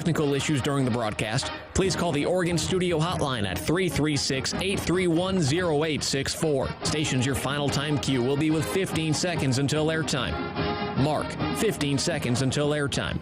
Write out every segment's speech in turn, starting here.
Technical issues during the broadcast, please call the Oregon Studio hotline at 336-831-0864. Station's your final time cue will be with 15 seconds until airtime. Mark, 15 seconds until airtime.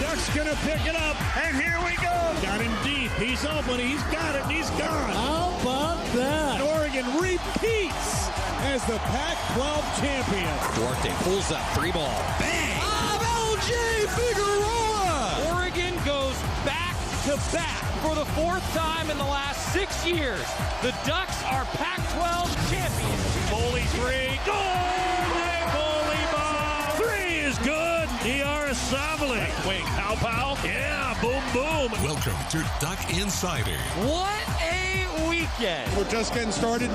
Duck's gonna pick it up, and here we go. Got him deep. He's open. He's got it. And he's gone. How about that? Oregon repeats as the Pac-12 champion. Duarte pulls up, 3-ball. Bang! LJ Figueroa! Oregon goes back-to-back for the fourth time in the last 6 years. The Ducks are Pac-12 champions. Foley three. Goal! Foley ball. Three is good. Diarra-Savali. Wing. Pow. Yeah, boom, boom. Welcome to Duck Insider. What a weekend. We're just getting started.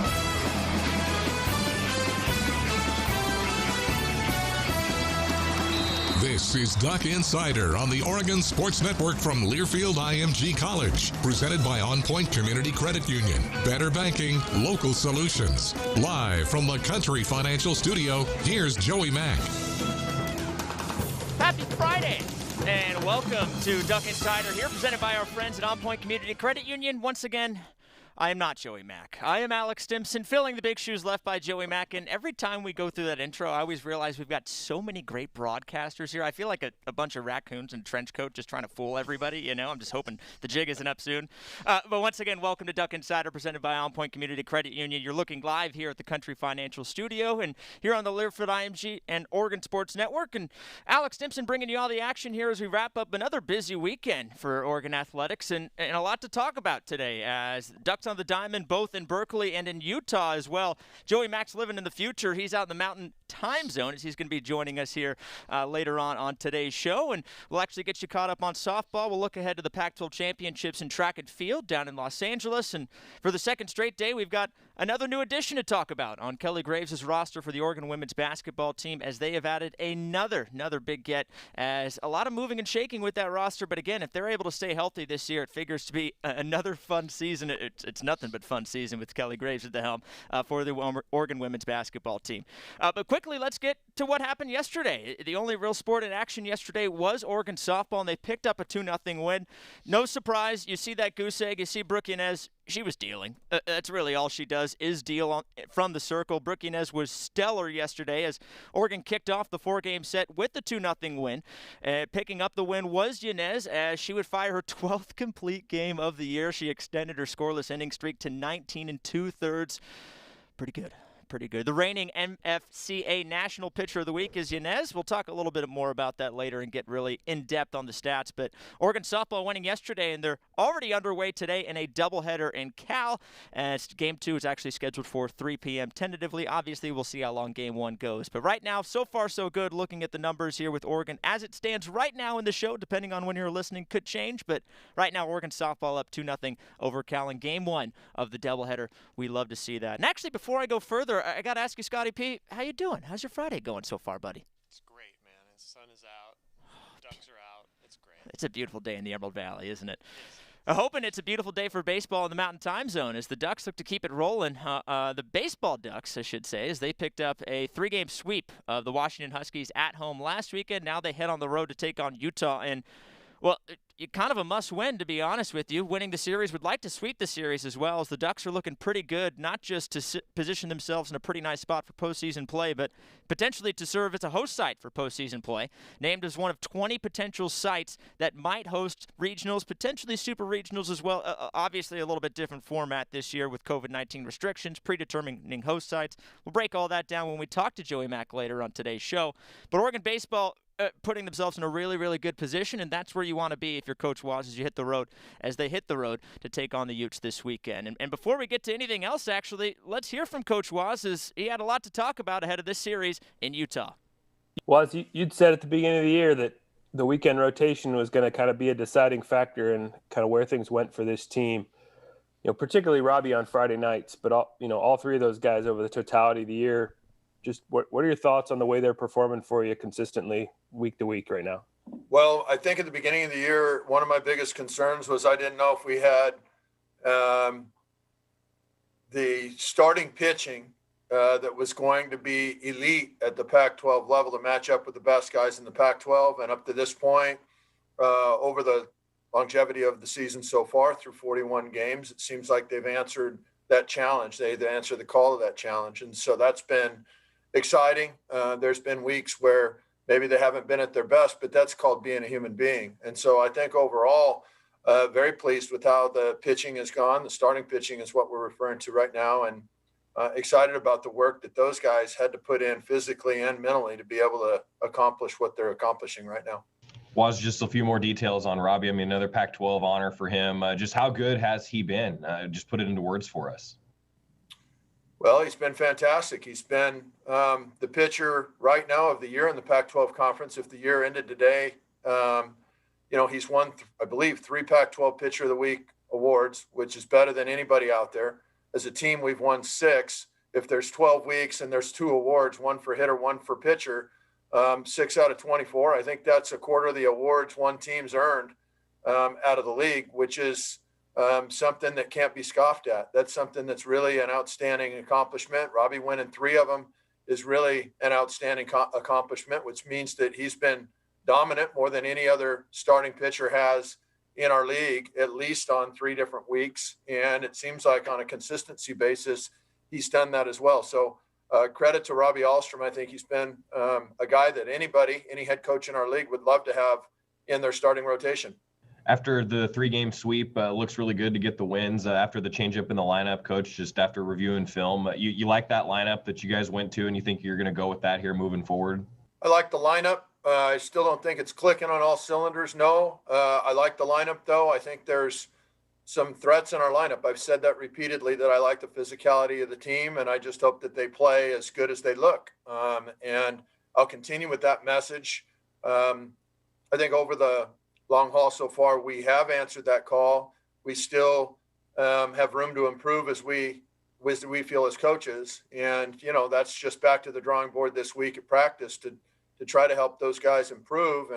This is Duck Insider on the Oregon Sports Network from Learfield IMG College. Presented by On Point Community Credit Union. Better banking, local solutions. Live from the Country Financial Studio, here's Joey Mack. Happy Friday, and welcome to Duck Insider here, presented by our friends at On Point Community Credit Union. Once again, I am not Joey Mack. I am Alex Stimson, filling the big shoes left by Joey Mack. And every time we go through that intro, I always realize we've got so many great broadcasters here. I feel like a bunch of raccoons in a trench coat just trying to fool everybody. You know, I'm just hoping the jig isn't up soon. But once again, welcome to Duck Insider, presented by On Point Community Credit Union. You're looking live here at the Country Financial Studio and here on the Learfield IMG and Oregon Sports Network. And Alex Stimson bringing you all the action here as we wrap up another busy weekend for Oregon athletics, and a lot to talk about today as Ducks on the diamond, both in Berkeley and in Utah as well. Joey Mack's living in the future. He's out in the Mountain Time Zone as he's going to be joining us here later on today's show. And we'll actually get you caught up on softball. We'll look ahead to the Pac-12 championships in track and field down in Los Angeles. And for the second straight day, we've got another new addition to talk about on Kelly Graves' roster for the Oregon women's basketball team, as they have added another big get, as a lot of moving and shaking with that roster. But again, if they're able to stay healthy this year, it figures to be another fun season. It's nothing but fun season with Kelly Graves at the helm for the Oregon women's basketball team. But quickly, let's get to what happened yesterday. The only real sport in action yesterday was Oregon softball, and they picked up a 2-0 win. No surprise. You see that goose egg. You see Brooke Yanez. She was dealing. That's really all she does is deal from the circle. Brooke Yanez was stellar yesterday as Oregon kicked off the 4-game set with the 2-0 win. Picking up the win was Yanez as she would fire her 12th complete game of the year. She extended her scoreless inning streak to 19 2/3. Pretty good. The reigning MFCA National Pitcher of the Week is Yanez. We'll talk a little bit more about that later and get really in-depth on the stats. But Oregon softball winning yesterday, and they're already underway today in a doubleheader in Cal. And Game 2 is actually scheduled for 3 p.m. tentatively. Obviously, we'll see how long Game 1 goes. But right now, so far so good, looking at the numbers here with Oregon. As it stands right now in the show, depending on when you're listening, could change. But right now, Oregon softball up 2-0 over Cal in Game 1 of the doubleheader. We love to see that. And actually, before I go further, I got to ask you, Scotty P, how you doing? How's your Friday going so far, buddy? It's great, man. The sun is out. Ducks are out. It's great. It's a beautiful day in the Emerald Valley, isn't it? Yes. Hoping it's a beautiful day for baseball in the Mountain Time Zone as the Ducks look to keep it rolling. The baseball Ducks, I should say, as they picked up a 3-game sweep of the Washington Huskies at home last weekend. Now they head on the road to take on Utah. And, well, kind of a must-win, to be honest with you. Winning the series, would like to sweep the series as well, as the Ducks are looking pretty good, not just to position themselves in a pretty nice spot for postseason play, but potentially to serve as a host site for postseason play. Named as one of 20 potential sites that might host regionals, potentially super regionals as well. Obviously, a little bit different format this year with COVID-19 restrictions, predetermining host sites. We'll break all that down when we talk to Joey Mack later on today's show. But Oregon baseball putting themselves in a really, really good position, and that's where you want to be if you're Coach Waz as you hit the road, as they hit the road to take on the Utes this weekend. And before we get to anything else, actually, let's hear from Coach Waz, as he had a lot to talk about ahead of this series in Utah. Waz, you'd said at the beginning of the year that the weekend rotation was going to kind of be a deciding factor in kind of where things went for this team. You know, particularly Robbie on Friday nights, but all three of those guys over the totality of the year. Just what are your thoughts on the way they're performing for you consistently week to week right now? Well, I think at the beginning of the year, one of my biggest concerns was I didn't know if we had the starting pitching that was going to be elite at the Pac-12 level to match up with the best guys in the Pac-12. And up to this point, over the longevity of the season so far through 41 games, it seems like they've answered that challenge. They've answered the call of that challenge. And so that's been exciting. There's been weeks where maybe they haven't been at their best, but that's called being a human being. And so I think overall, very pleased with how the pitching has gone. The starting pitching is what we're referring to right now. And excited about the work that those guys had to put in physically and mentally to be able to accomplish what they're accomplishing right now. Was just a few more details on Robbie. I mean, another Pac-12 honor for him. Just how good has he been? Just put it into words for us. Well, he's been fantastic. He's been the pitcher right now of the year in the Pac-12 conference. If the year ended today, he's won, I believe, 3 Pac-12 Pitcher of the Week awards, which is better than anybody out there. As a team, we've won 6. If there's 12 weeks and there's 2 awards, 1 for hitter, 1 for pitcher, 6 out of 24. I think that's a quarter of the awards one team's earned out of the league, which is something that can't be scoffed at. That's something that's really an outstanding accomplishment. Robbie winning 3 of them is really an outstanding accomplishment, which means that he's been dominant more than any other starting pitcher has in our league, at least on 3 different weeks. And it seems like on a consistency basis, he's done that as well. So credit to Robbie Ahlstrom. I think he's been a guy that any head coach in our league would love to have in their starting rotation. After the 3-game sweep, looks really good to get the wins. After the changeup in the lineup, Coach, just after reviewing film, you like that lineup that you guys went to, and you think you're going to go with that here moving forward? I like the lineup. I still don't think it's clicking on all cylinders. No, I like the lineup, though. I think there's some threats in our lineup. I've said that repeatedly, that I like the physicality of the team, and I just hope that they play as good as they look. And I'll continue with that message. I think over the long haul so far, we have answered that call. We still have room to improve as we feel as coaches. And, that's just back to the drawing board this week at practice to try to help those guys improve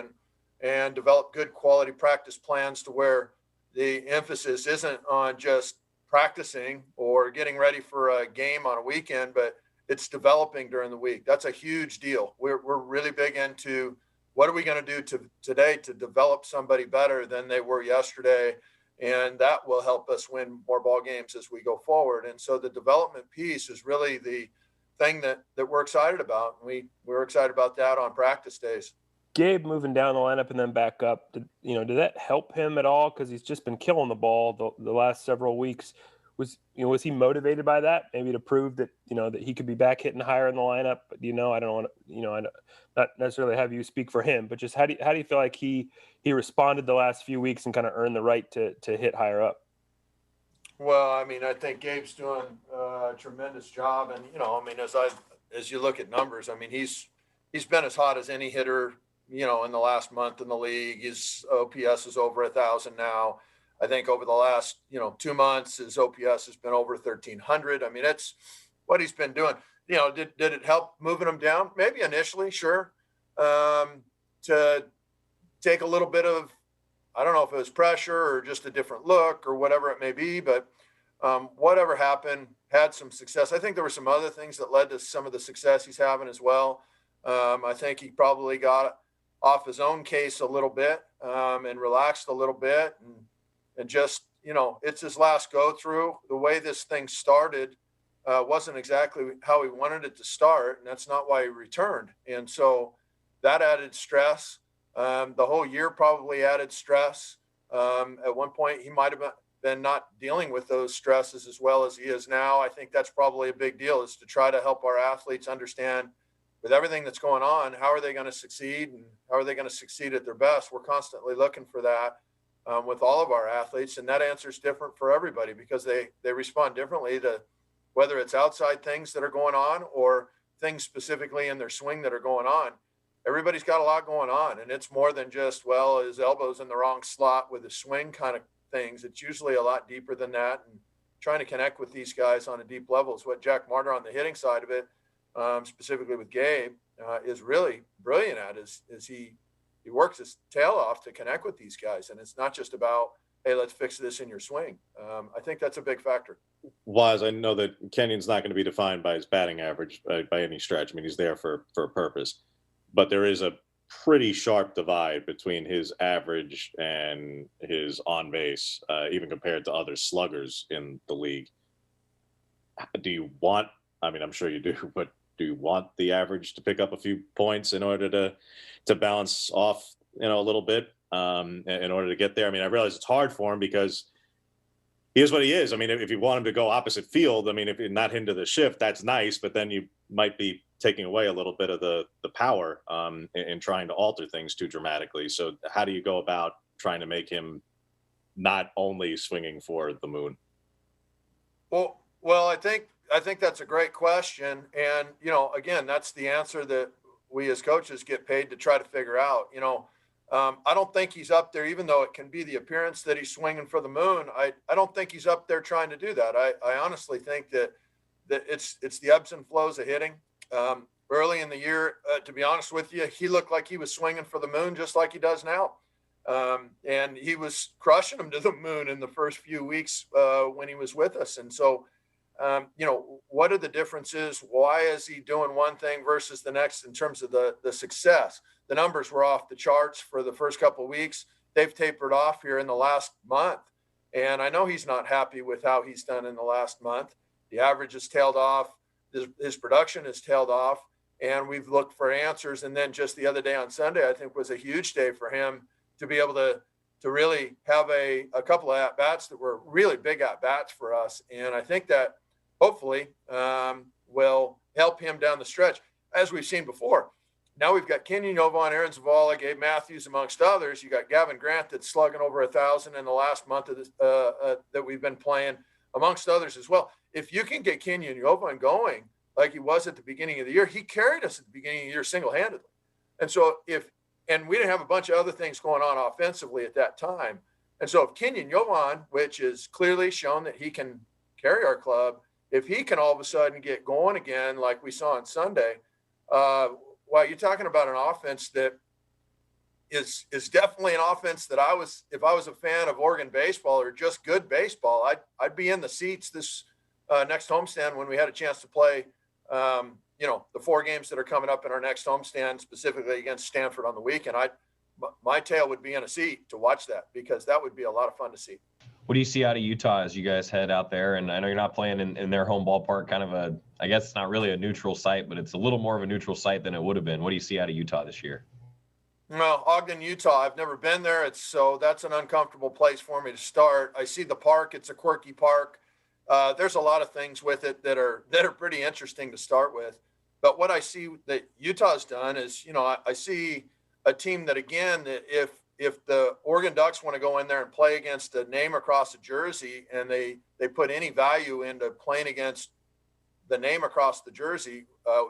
and develop good quality practice plans to where the emphasis isn't on just practicing or getting ready for a game on a weekend, but it's developing during the week. That's a huge deal. We're really big into what are we going to do today to develop somebody better than they were yesterday, and that will help us win more ball games as we go forward. And so the development piece is really the thing that we're excited about. We're excited about that on practice days. Gabe moving down the lineup and then back up, did that help him at all? Because he's just been killing the ball the last several weeks. Was he motivated by that, maybe to prove that that he could be back hitting higher in the lineup? But I don't want to not necessarily have you speak for him, but just how do you feel like he responded the last few weeks and kind of earned the right to hit higher up? Well, I think Gabe's doing a tremendous job, and as you look at numbers, he's been as hot as any hitter in the last month in the league. His OPS is over 1,000 now. I think over the last 2 months, his OPS has been over 1,300. It's what he's been doing. Did it help moving him down? Maybe initially, sure. To take a little bit of, I don't know if it was pressure or just a different look or whatever it may be, but whatever happened, had some success. I think there were some other things that led to some of the success he's having as well. I think he probably got off his own case a little bit and relaxed a little bit and just, it's his last go through. The way this thing started wasn't exactly how he wanted it to start, and that's not why he returned. And so that added stress. The whole year probably added stress. At one point, he might have been not dealing with those stresses as well as he is now. I think that's probably a big deal, is to try to help our athletes understand, with everything that's going on, how are they going to succeed and how are they going to succeed at their best? We're constantly looking for that with all of our athletes, and that answer is different for everybody because they respond differently to whether it's outside things that are going on or things specifically in their swing that are going on. Everybody's got a lot going on, and it's more than just, his elbow's in the wrong slot with his swing kind of things. It's usually a lot deeper than that, and trying to connect with these guys on a deep level is what Jack Martyr on the hitting side of it, specifically with Gabe, is really brilliant at, is he he works his tail off to connect with these guys. And it's not just about, hey, let's fix this in your swing. I think that's a big factor. Waz, I know that Kenyon's not going to be defined by his batting average by any stretch. I mean, he's there for a purpose. But there is a pretty sharp divide between his average and his on base, even compared to other sluggers in the league. Do you want, I mean, I'm sure you do, but do you want the average to pick up a few points in order to balance off, a little bit in order to get there? I mean, I realize it's hard for him because he is what he is. I mean, if you want him to go opposite field, I mean, if you're not into the shift, that's nice, but then you might be taking away a little bit of the power in trying to alter things too dramatically. So how do you go about trying to make him not only swinging for the moon? Well, I think that's a great question. And, again, that's the answer that we as coaches get paid to try to figure out. I don't think he's up there, even though it can be the appearance that he's swinging for the moon. I don't think he's up there trying to do that. I honestly think that it's the ebbs and flows of hitting. Early in the year, to be honest with you, he looked like he was swinging for the moon just like he does now. And he was crushing them to the moon in the first few weeks when he was with us. And so, what are the differences? Why is he doing one thing versus the next in terms of the success? The numbers were off the charts for the first couple of weeks. They've tapered off here in the last month. And I know he's not happy with how he's done in the last month. The average has tailed off. His production has tailed off. And we've looked for answers. And then just the other day on Sunday, I think was a huge day for him to be able to really have a couple of at-bats that were really big at-bats for us. And I think that hopefully will help him down the stretch. As we've seen before, now we've got Kenyon Yovan, Aaron Zavala, Gabe Matthews, amongst others. You got Gavin Grant that's slugging over 1,000 in the last month of this, that we've been playing, amongst others as well. If you can get Kenyon Yovan going like he was at the beginning of the year, he carried us at the beginning of the year single-handedly. And so and we didn't have a bunch of other things going on offensively at that time. And so if Kenyon Yovan, which is clearly shown that he can carry our club, if he can all of a sudden get going again like we saw on Sunday, well, you're talking about an offense that is definitely an offense that if I was a fan of Oregon baseball or just good baseball, I'd be in the seats this next homestand when we had a chance to play, the 4 games that are coming up in our next homestand, specifically against Stanford on the weekend. My tail would be in a seat to watch that because that would be a lot of fun to see. What do you see out of Utah as you guys head out there? And I know you're not playing in their home ballpark, kind of I guess it's not really a neutral site, but it's a little more of a neutral site than it would have been. What do you see out of Utah this year? Well, Ogden, Utah, I've never been there. So that's an uncomfortable place for me to start. I see the park. It's a quirky park. There's a lot of things with it that are pretty interesting to start with. But what I see that Utah's done is, I see a team that, again, that if the Oregon Ducks want to go in there and play against a name across a jersey and they put any value into playing against the name across the jersey,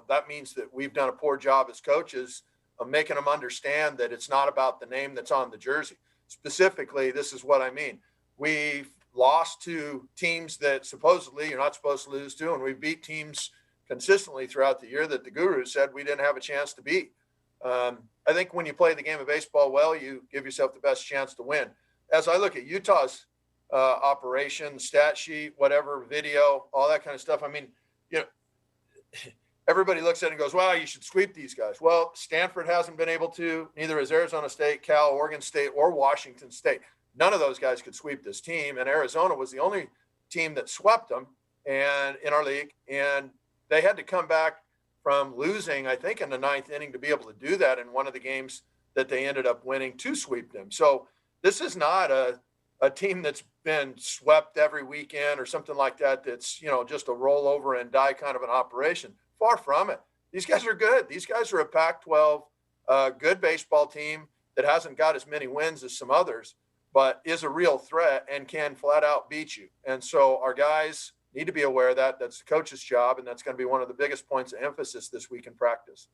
that means that we've done a poor job as coaches of making them understand that it's not about the name that's on the jersey. Specifically, this is what I mean. We've lost to teams that supposedly you're not supposed to lose to, and we beat teams consistently throughout the year that the guru said we didn't have a chance to beat. I think when you play the game of baseball well, you give yourself the best chance to win. As I look at Utah's operation, stat sheet, whatever, video, all that kind of stuff, I mean, everybody looks at it and goes, wow, you should sweep these guys. Well, Stanford hasn't been able to, neither has Arizona State, Cal, Oregon State, or Washington State. None of those guys could sweep this team, and Arizona was the only team that swept them and in our league, and they had to come back from losing, I think, in the 9th inning to be able to do that in one of the games that they ended up winning to sweep them. So this is not a team that's been swept every weekend or something like that that's, just a roll over and die kind of an operation. Far from it. These guys are good. These guys are a Pac-12 good baseball team that hasn't got as many wins as some others, but is a real threat and can flat out beat you. And so our guys need to be aware of that. That's the coach's job, and that's going to be one of the biggest points of emphasis this week in practice.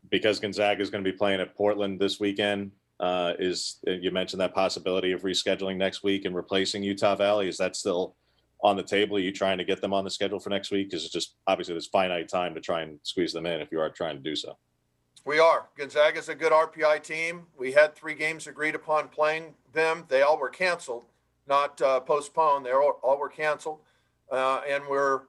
Because Gonzaga is going to be playing at Portland this weekend, you mentioned that possibility of rescheduling next week and replacing Utah Valley. Is that still on the table? Are you trying to get them on the schedule for next week? Because it's just obviously there's finite time to try and squeeze them in if you are trying to do so. We are. Gonzaga's a good RPI team. We had 3 games agreed upon playing them. They all were canceled, not postponed. They all were canceled. And we're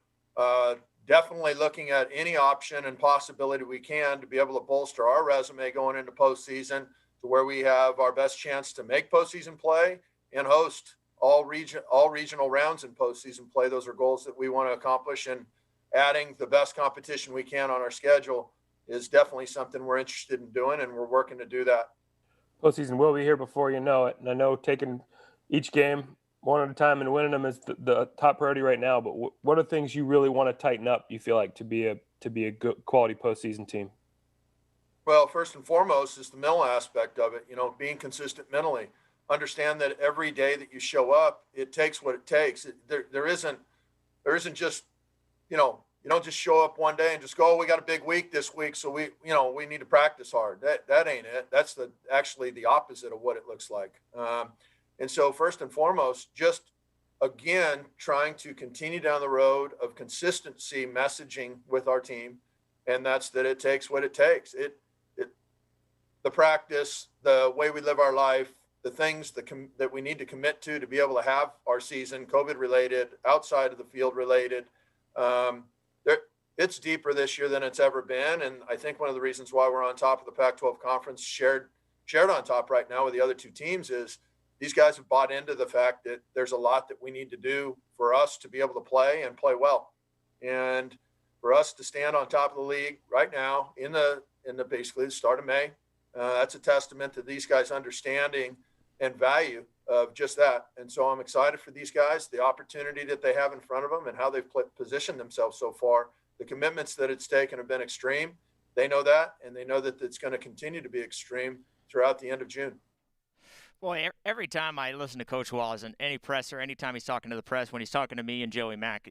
definitely looking at any option and possibility we can to be able to bolster our resume going into postseason to where we have our best chance to make postseason play and host all regional rounds in postseason play. Those are goals that we want to accomplish, and adding the best competition we can on our schedule is definitely something we're interested in doing, and we're working to do that. Postseason will be here before you know it, and I know taking each game one at a time and winning them is the top priority right now. But what are things you really want to tighten up, you feel like, to be a good quality postseason team? Well, first and foremost is the mental aspect of it. Being consistent mentally. Understand that every day that you show up, it takes what it takes. There isn't just, you don't just show up one day and just go, oh, we got a big week this week, so we need to practice hard. That ain't it. That's actually the opposite of what it looks like. And so first and foremost, just again, trying to continue down the road of consistency messaging with our team. And that's that it takes what it takes. The practice, the way we live our life, the things that we need to commit to be able to have our season, COVID related, outside of the field related. It's deeper this year than it's ever been. And I think one of the reasons why we're on top of the Pac-12 conference, shared on top right now with the other 2 teams, is these guys have bought into the fact that there's a lot that we need to do for us to be able to play and play well. And for us to stand on top of the league right now in the basically the start of May, that's a testament to these guys' understanding and value of just that. And so I'm excited for these guys, the opportunity that they have in front of them and how they've positioned themselves so far. The commitments that it's taken have been extreme. They know that, and they know that it's going to continue to be extreme throughout the end of June. Well, every time I listen to Coach Wallace in any presser, anytime he's talking to the press, when he's talking to me and Joey Mack,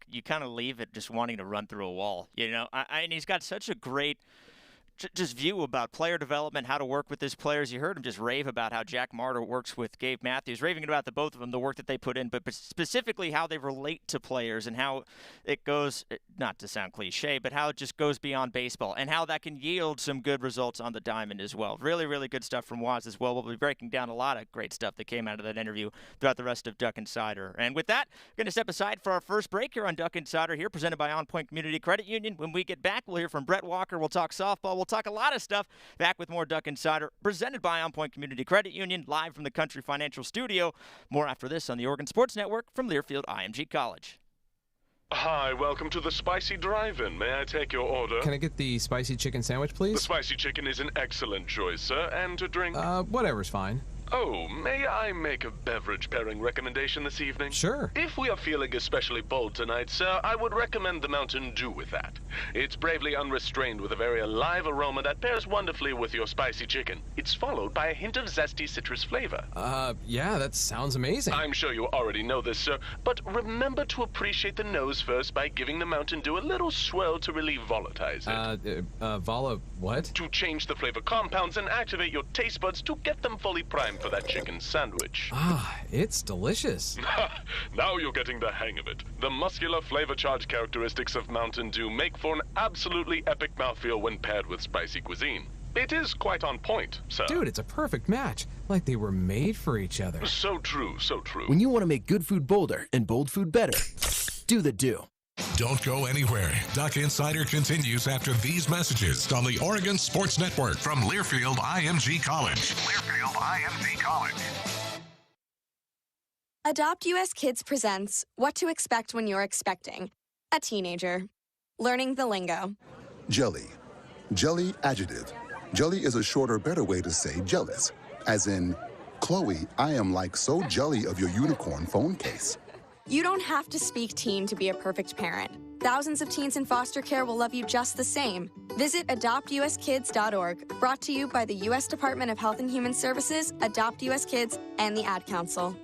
you kind of leave it just wanting to run through a wall. And he's got such a great just view about player development, how to work with his players. You heard him just rave about how Jack Marter works with Gabe Matthews, raving about the both of them, the work that they put in, but specifically how they relate to players and how it goes, not to sound cliche, but how it just goes beyond baseball and how that can yield some good results on the diamond as well. Really, really good stuff from Waz as well. We'll be breaking down a lot of great stuff that came out of that interview throughout the rest of Duck Insider. And with that, we're going to step aside for our first break here on Duck Insider here, presented by On Point Community Credit Union. When we get back, we'll hear from Brett Walker. We'll talk softball. We'll talk a lot of stuff. Back with more Duck Insider, presented by On Point Community Credit Union, live from the Country Financial Studio. More after this on the Oregon Sports Network from Learfield IMG College. Hi, welcome to the Spicy Drive-In. May I take your order? Can I get the spicy chicken sandwich, please? The spicy chicken is an excellent choice, sir. And to drink? Whatever's fine. Oh, may I make a beverage pairing recommendation this evening? Sure. If we are feeling especially bold tonight, sir, I would recommend the Mountain Dew with that. It's bravely unrestrained with a very alive aroma that pairs wonderfully with your spicy chicken. It's followed by a hint of zesty citrus flavor. Yeah, that sounds amazing. I'm sure you already know this, sir, but remember to appreciate the nose first by giving the Mountain Dew a little swirl to relieve volatilize it. What? To change the flavor compounds and activate your taste buds to get them fully primed for that chicken sandwich. It's delicious. Now you're getting the hang of it. The muscular flavor-charged characteristics of Mountain Dew make for an absolutely epic mouthfeel when paired with spicy cuisine. It is quite on point, sir. Dude, it's a perfect match. Like they were made for each other. So true, so true. When you want to make good food bolder and bold food better, do the Dew. Don't go anywhere. Duck Insider continues after these messages on the Oregon Sports Network from Learfield IMG College. Learfield IMG College. Adopt US Kids presents What to Expect When You're Expecting a Teenager. Learning the lingo. Jelly. Jelly adjective. Jelly is a shorter, better way to say jealous. As in, Chloe, I am like so jelly of your unicorn phone case. You don't have to speak teen to be a perfect parent. Thousands of teens in foster care will love you just the same. Visit adoptuskids.org, brought to you by the U.S. Department of Health and Human Services, Adopt US Kids, and the Ad Council.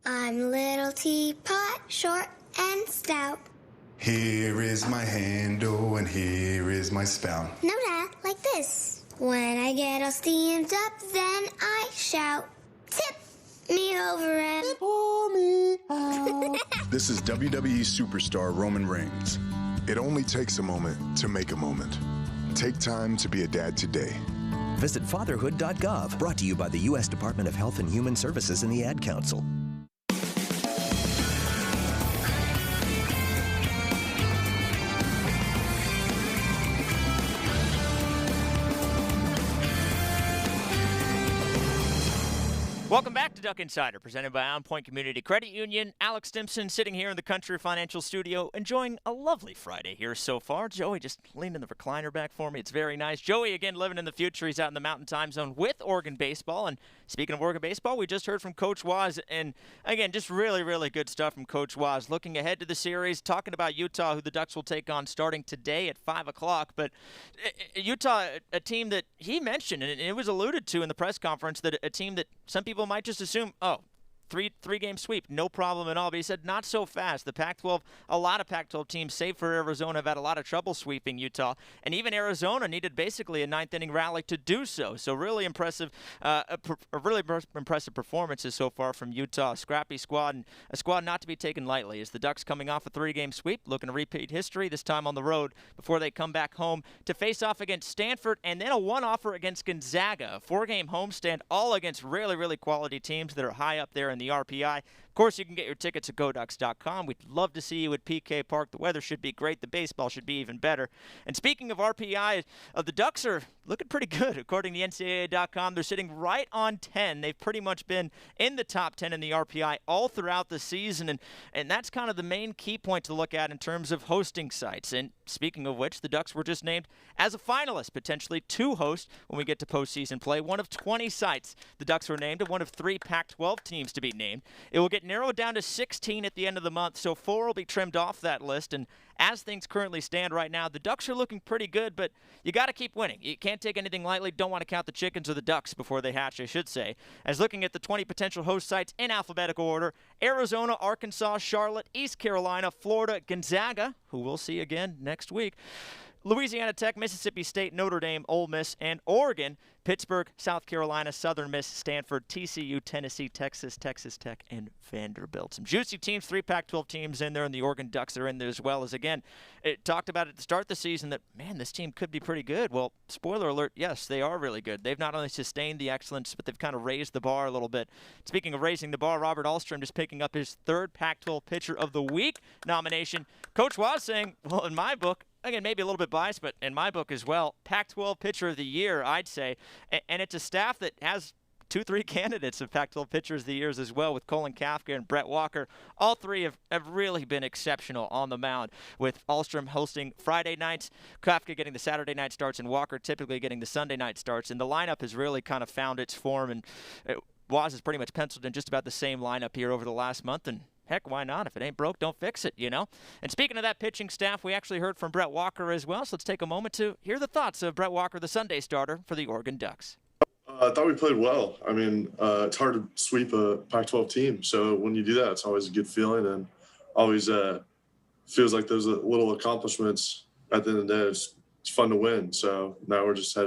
I'm little teapot, short and stout. Here is my handle and here is my spout. No, Dad, like this. When I get all steamed up, then I shout, tip me over and pour me out. This is WWE superstar Roman Reigns. It only takes a moment to make a moment. Take time to be a dad today. Visit fatherhood.gov, brought to you by the U.S. Department of Health and Human Services and the Ad Council. Welcome back to Duck Insider, presented by On Point Community Credit Union. Alex Stimson sitting here in the Country Financial Studio, enjoying a lovely Friday here so far. Joey just leaning the recliner back for me. It's very nice. Joey, again, living in the future. He's out in the Mountain Time Zone with Oregon baseball. And speaking of Oregon baseball, we just heard from Coach Waz. And, again, just really, really good stuff from Coach Waz. Looking ahead to the series, talking about Utah, who the Ducks will take on starting today at 5 o'clock. But Utah, a team that he mentioned, and it was alluded to in the press conference, that a team that some people might just assume, oh, three-game sweep, no problem at all. But he said not so fast. The Pac-12, a lot of Pac-12 teams, save for Arizona, have had a lot of trouble sweeping Utah. And even Arizona needed basically a ninth-inning rally to do so. So really impressive, impressive performances so far from Utah. A scrappy squad, and a squad not to be taken lightly, as the Ducks coming off a 3-game sweep, looking to repeat history, this time on the road, before they come back home to face off against Stanford, and then a one-offer against Gonzaga. A 4-game homestand, all against really, really quality teams that are high up there in the RPI. Of course, you can get your tickets at GoDucks.com. We'd love to see you at PK Park. The weather should be great. The baseball should be even better. And speaking of RPI, the Ducks are looking pretty good. According to NCAA.com, they're sitting right on 10. They've pretty much been in the top 10 in the RPI all throughout the season. And that's kind of the main key point to look at in terms of hosting sites. And speaking of which, the Ducks were just named as a finalist, potentially to host when we get to postseason play. One of 20 sites the Ducks were named, and one of 3 Pac-12 teams to be named. It will get narrowed down to 16 at the end of the month, so 4 will be trimmed off that list. And as things currently stand right now, the Ducks are looking pretty good, but you got to keep winning. You can't take anything lightly. Don't want to count the chickens or the ducks before they hatch, I should say. As looking at the 20 potential host sites in alphabetical order: Arizona, Arkansas, Charlotte, East Carolina, Florida, Gonzaga, who we'll see again next week, Louisiana Tech, Mississippi State, Notre Dame, Ole Miss, and Oregon, Pittsburgh, South Carolina, Southern Miss, Stanford, TCU, Tennessee, Texas, Texas Tech, and Vanderbilt. Some juicy teams, 3 Pac-12 teams in there, and the Oregon Ducks are in there as well. As again, it talked about at the start of the season that, man, this team could be pretty good. Well, spoiler alert, yes, they are really good. They've not only sustained the excellence, but they've kind of raised the bar a little bit. Speaking of raising the bar, Robert Alstrom just picking up his 3rd Pac-12 Pitcher of the Week nomination. Coach Waz saying, well, in my book, again, maybe a little bit biased, but in my book as well, Pac-12 Pitcher of the Year, I'd say. And it's a staff that has 2-3 candidates of Pac-12 Pitchers of the Years as well, with Colin Kafka and Brett Walker. All 3 have really been exceptional on the mound, with Alstrom hosting Friday nights, Kafka getting the Saturday night starts, and Walker typically getting the Sunday night starts. And the lineup has really kind of found its form, and Waz has pretty much penciled in just about the same lineup here over the last month, and heck, why not? If it ain't broke, don't fix it, you know? And speaking of that pitching staff, we actually heard from Brett Walker as well, so let's take a moment to hear the thoughts of Brett Walker, the Sunday starter for the Oregon Ducks. I thought we played well. I mean, it's hard to sweep a Pac-12 team, so when you do that, it's always a good feeling, and always feels like there's little accomplishments at the end of the day. It's fun to win, so now we're just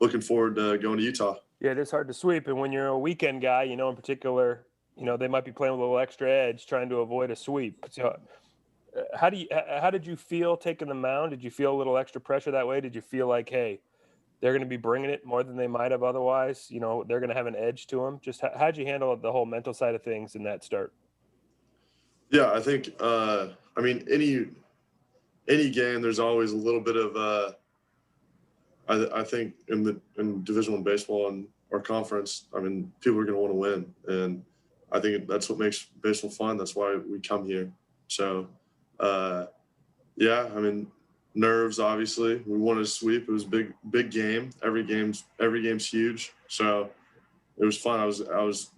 looking forward to going to Utah. Yeah, it is hard to sweep, and when you're a weekend guy, you know, in particular, you know, they might be playing with a little extra edge trying to avoid a sweep. So how did you feel taking the mound? Did you feel a little extra pressure that way? Did you feel like, hey, they're going to be bringing it more than they might have otherwise? You know, they're going to have an edge to them. Just how'd you handle the whole mental side of things in that start? Yeah, I think, I mean, any game, there's always a little bit of, I think in Division I baseball and our conference, I mean, people are going to want to win. And I think that's what makes baseball fun. That's why we come here. So, yeah, I mean, nerves, obviously. We wanted to sweep. It was a big game. Every game's huge. So it was fun. I was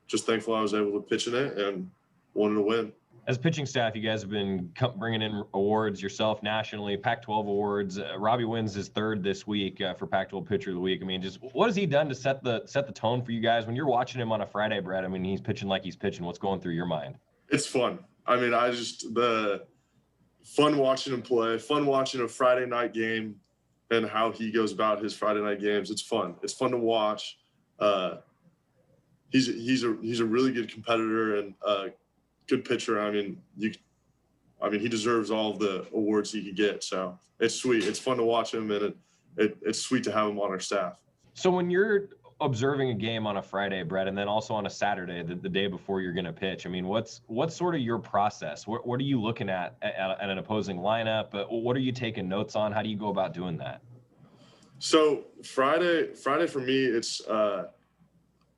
just thankful I was able to pitch in it and wanted to win. As pitching staff, you guys have been bringing in awards yourself nationally, Pac-12 awards. Robbie wins his 3rd this week for Pac-12 Pitcher of the Week. I mean, just what has he done to set the tone for you guys when you're watching him on a Friday, Brett? I mean, he's pitching like he's pitching. What's going through your mind? It's fun. I mean, the fun watching him play, fun watching a Friday night game and how he goes about his Friday night games. It's fun. It's fun to watch. He's a really good competitor and good pitcher. I mean, he deserves all of the awards he could get. So it's sweet. It's fun to watch him, and it's sweet to have him on our staff. So when you're observing a game on a Friday, Brett, and then also on a Saturday, the day before you're going to pitch, I mean, what's sort of your process? What are you looking at an opposing lineup? What are you taking notes on? How do you go about doing that? So Friday for me, it's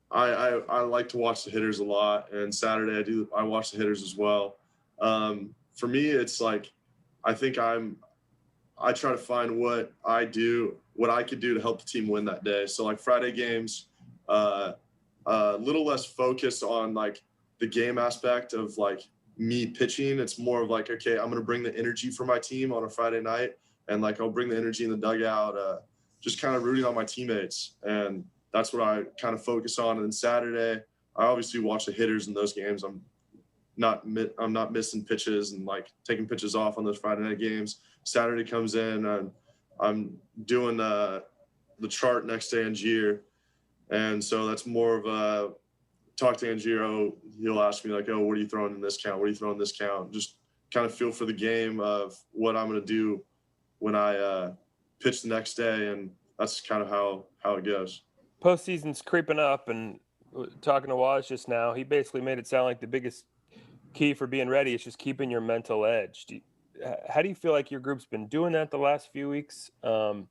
I like to watch the hitters a lot, and Saturday I watch the hitters as well. For me, it's like I try to find what I could do to help the team win that day. So like Friday games, a little less focused on like the game aspect of like me pitching. It's more of like, okay, I'm going to bring the energy for my team on a Friday night, and like I'll bring the energy in the dugout, just kind of rooting on my teammates. And that's what I kind of focus on. And then Saturday, I obviously watch the hitters in those games. I'm not missing pitches and like taking pitches off on those Friday night games. Saturday comes in and I'm doing the chart next to Angier. And so that's more of a talk to Angier. He'll ask me like, oh, what are you throwing in this count? What are you throwing in this count? Just kind of feel for the game of what I'm going to do when I pitch the next day. And that's kind of how it goes. Postseason's creeping up, and talking to Waz just now, he basically made it sound like the biggest key for being ready is just keeping your mental edge. How do you feel like your group's been doing that the last few weeks? And,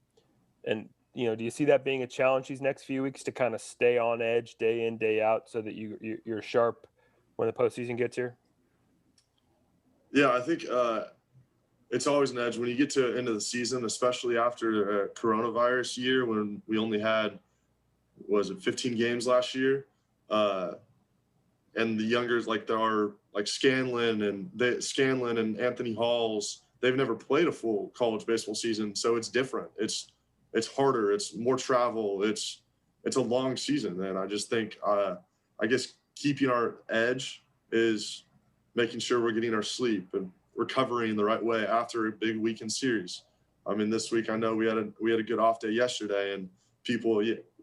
do you see that being a challenge these next few weeks to kind of stay on edge day in, day out so that you're sharp when the postseason gets here? Yeah, I think it's always an edge when you get to the end of the season, especially after a coronavirus year when we only had, 15 games last year? And the youngers, like there are like Scanlon and Anthony Halls, they've never played a full college baseball season. So it's different. It's harder. It's more travel. It's a long season. And I just think, I guess keeping our edge is making sure we're getting our sleep and recovering the right way after a big weekend series. I mean, this week, I know we had a good off day yesterday, and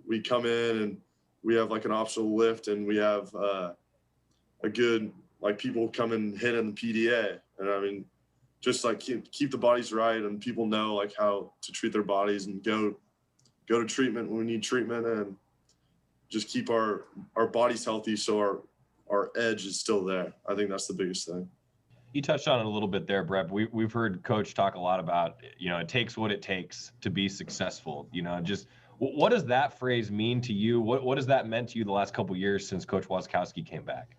we come in and we have like an optional lift, and we have a good, like people come and hit in the PDA. And I mean, just like keep the bodies right, and people know like how to treat their bodies and go to treatment when we need treatment, and just keep our bodies healthy so our edge is still there. I think that's the biggest thing. You touched on it a little bit there, Brett. We've heard Coach talk a lot about, it takes what it takes to be successful. Just what does that phrase mean to you? What has that meant to you the last couple of years since Coach Wasikowski came back?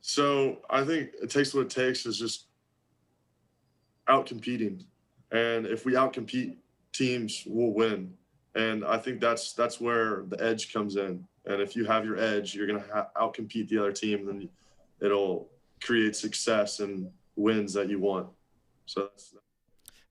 So I think it takes what it takes is just out-competing. And if we out-compete teams, we'll win. And I think that's where the edge comes in. And if you have your edge, you're going to out-compete the other team, then it'll create success and wins that you want. So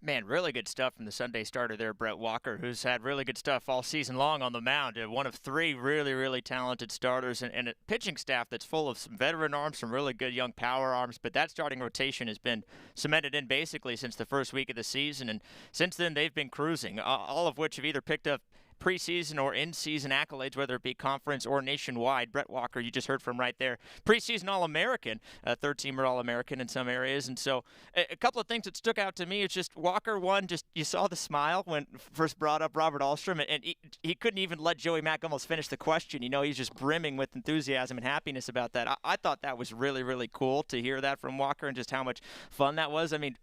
Man, really good stuff from the Sunday starter there, Brett Walker, who's had really good stuff all season long on the mound. One of three really, really talented starters, and a pitching staff that's full of some veteran arms, some really good young power arms. But that starting rotation has been cemented in basically since the first week of the season, and since then they've been cruising, all of which have either picked up preseason or in-season accolades, whether it be conference or nationwide. Brett Walker, you just heard from right there, preseason All-American, third-teamer All-American in some areas. And so a couple of things that stuck out to me is just Walker, one, just you saw the smile when first brought up Robert Ahlstrom, and he couldn't even let Joey Mack almost finish the question. He's just brimming with enthusiasm and happiness about that. I thought that was really, really cool to hear that from Walker and just how much fun that was. I mean,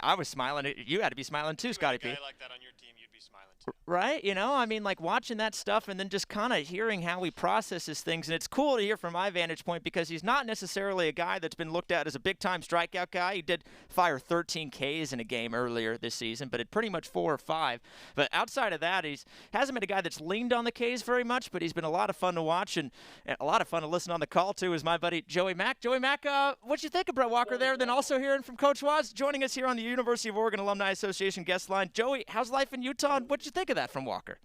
I was smiling. You had to be smiling too, Scotty P. If you had a guy like that on your team, you'd be smiling too. Right? I mean, like watching that stuff and then just kind of hearing how he processes things. And it's cool to hear from my vantage point because he's not necessarily a guy that's been looked at as a big-time strikeout guy. He did fire 13 Ks in a game earlier this season, but it pretty much 4 or 5. But outside of that, hasn't been a guy that's leaned on the Ks very much, but he's been a lot of fun to watch and a lot of fun to listen on the call, too, is my buddy Joey Mack. Joey Mack, what'd you think of Brett Walker there? Then also hearing from Coach Waz, joining us here on the University of Oregon Alumni Association guest line. Joey, how's life in Utah, and what'd you think of that from Walker?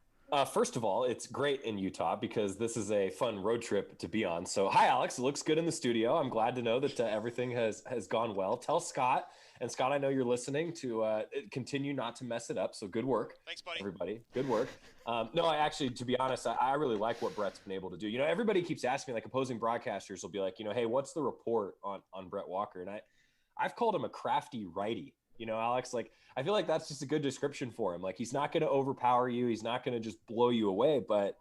First of all, it's great in Utah because this is a fun road trip to be on. So, hi, Alex. It looks good in the studio. I'm glad to know that everything has gone well. Tell Scott, and Scott, I know you're listening, to continue not to mess it up. So, good work. Thanks, buddy. Everybody, good work. No, I actually, to be honest, I really like what Brett's been able to do. Everybody keeps asking me, like opposing broadcasters will be like, hey, what's the report on Brett Walker? And I've called him a crafty righty You know, Alex, like, I feel like that's just a good description for him. Like, he's not going to overpower you. He's not going to just blow you away, but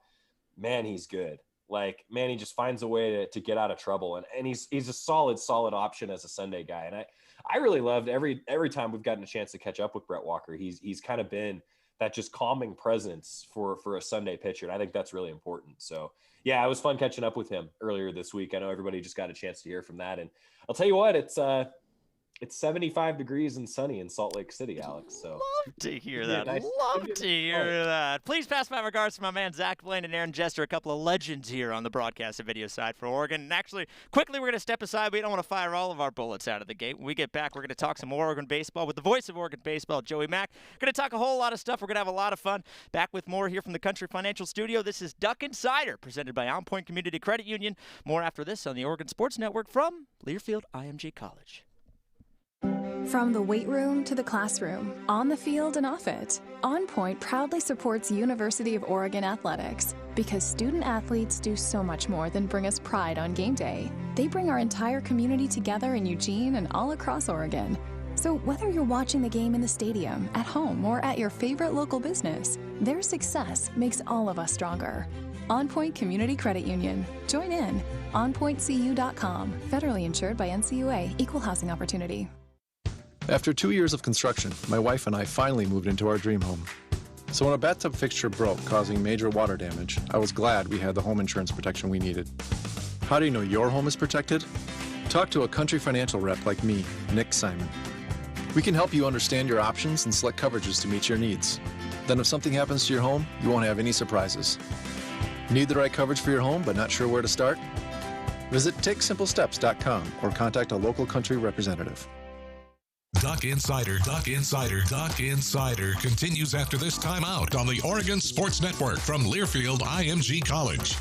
man, he's good. Like, man, he just finds a way to get out of trouble. And he's a solid option as a Sunday guy. And I really loved every time we've gotten a chance to catch up with Brett Walker. He's kind of been that just calming presence for a Sunday pitcher. And I think that's really important. So yeah, it was fun catching up with him earlier this week. I know everybody just got a chance to hear from that. And I'll tell you what, it's 75 degrees and sunny in Salt Lake City, Alex. So love to hear that. Love to hear that. Please pass my regards to my man Zach Blaine and Aaron Jester, a couple of legends here on the broadcast and video side for Oregon. And actually, quickly, we're going to step aside. We don't want to fire all of our bullets out of the gate. When we get back, we're going to talk some more Oregon baseball with the voice of Oregon baseball, Joey Mack. Going to talk a whole lot of stuff. We're going to have a lot of fun. Back with more here from the Country Financial Studio. This is Duck Insider, presented by On Point Community Credit Union. More after this on the Oregon Sports Network from Learfield IMG College. From the weight room to the classroom, on the field and off it, On Point proudly supports University of Oregon athletics because student athletes do so much more than bring us pride on game day. They bring our entire community together in Eugene and all across Oregon. So whether you're watching the game in the stadium, at home, or at your favorite local business, their success makes all of us stronger. On Point Community Credit Union. Join in. OnPointCU.com. Federally insured by NCUA. Equal housing opportunity. After 2 years of construction, my wife and I finally moved into our dream home. So when a bathtub fixture broke, causing major water damage, I was glad we had the home insurance protection we needed. How do you know your home is protected? Talk to a Country Financial rep like me, Nick Simon. We can help you understand your options and select coverages to meet your needs. Then if something happens to your home, you won't have any surprises. Need the right coverage for your home but not sure where to start? Visit TakeSimpleSteps.com or contact a local Country representative. Duck Insider continues after this timeout on the Oregon Sports Network from Learfield IMG College.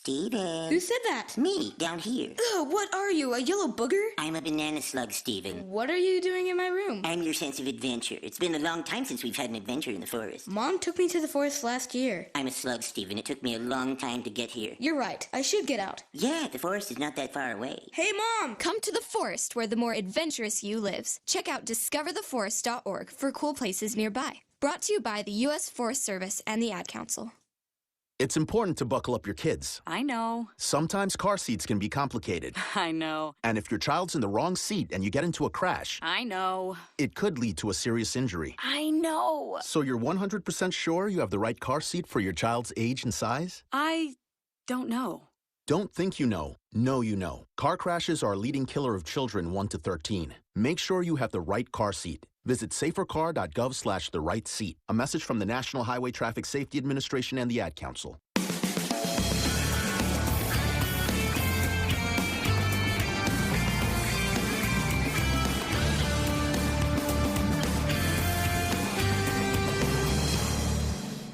Steven. Who said that? Me, down here. Ugh, what are you, a yellow booger? I'm a banana slug, Steven. What are you doing in my room? I'm your sense of adventure. It's been a long time since we've had an adventure in the forest. Mom took me to the forest last year. I'm a slug, Steven. It took me a long time to get here. You're right. I should get out. Yeah, the forest is not that far away. Hey, Mom! Come to the forest where the more adventurous you lives. Check out discovertheforest.org for cool places nearby. Brought to you by the U.S. Forest Service and the Ad Council. It's important to buckle up your kids. I know. Sometimes car seats can be complicated. I know. And if your child's in the wrong seat and you get into a crash, I know. it could lead to a serious injury. I know. So you're 100% sure you have the right car seat for your child's age and size? I don't know. Don't think you know. Know you know. Car crashes are a leading killer of children 1 to 13. Make sure you have the right car seat. Visit safercar.gov/the right seat. A message from the National Highway Traffic Safety Administration and the Ad Council.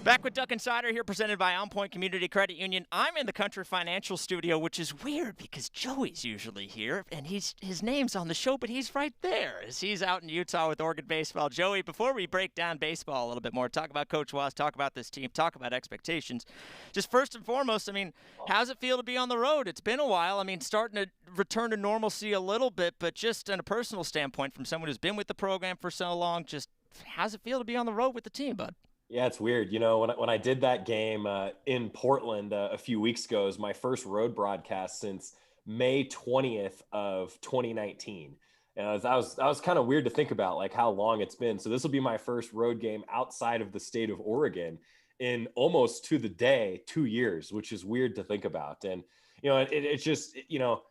Back with Duck Insider here, presented by On Point Community Credit Union. I'm in the Country Financial Studio, which is weird because Joey's usually here, and his name's on the show, but he's right there as he's out in Utah with Oregon baseball. Joey, before we break down baseball a little bit more, talk about Coach Was, talk about this team, talk about expectations. Just first and foremost, I mean, how's it feel to be on the road? It's been a while. I mean, starting to return to normalcy a little bit, but just on a personal standpoint, from someone who's been with the program for so long, just how's it feel to be on the road with the team, bud? Yeah, it's weird. You know, when I did that game in Portland a few weeks ago, it was my first road broadcast since May 20th of 2019. And that was kind of weird to think about, like how long it's been. So this will be my first road game outside of the state of Oregon in almost to the day 2 years, which is weird to think about. And, you know, it's just, you know,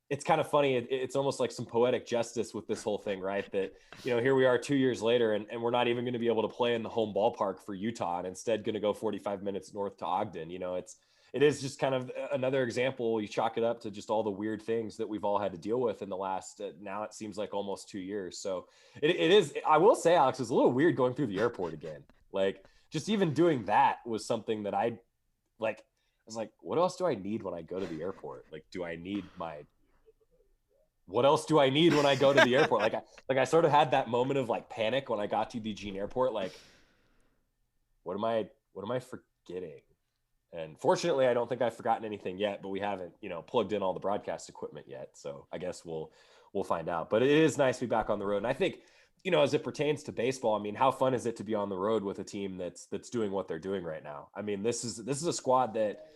it's kind of funny. It's almost like some poetic justice with this whole thing, right? That, you know, here we are 2 years later and we're not even going to be able to play in the home ballpark for Utah and instead going to go 45 minutes north to Ogden. You know, it is just kind of another example. You chalk it up to just all the weird things that we've all had to deal with in the last, now it seems like almost 2 years. So it is, I will say, Alex, it's a little weird going through the airport again. Like just even doing that was something that I was like, what else do I need when I go to the airport? Like, what else do I need when I go to the airport? I sort of had that moment of like panic when I got to the Eugene airport. Like, what am I forgetting? And fortunately, I don't think I've forgotten anything yet, but we haven't, plugged in all the broadcast equipment yet. So I guess we'll find out. But it is nice to be back on the road. And I think, as it pertains to baseball, I mean, how fun is it to be on the road with a team that's doing what they're doing right now? I mean, this is a squad that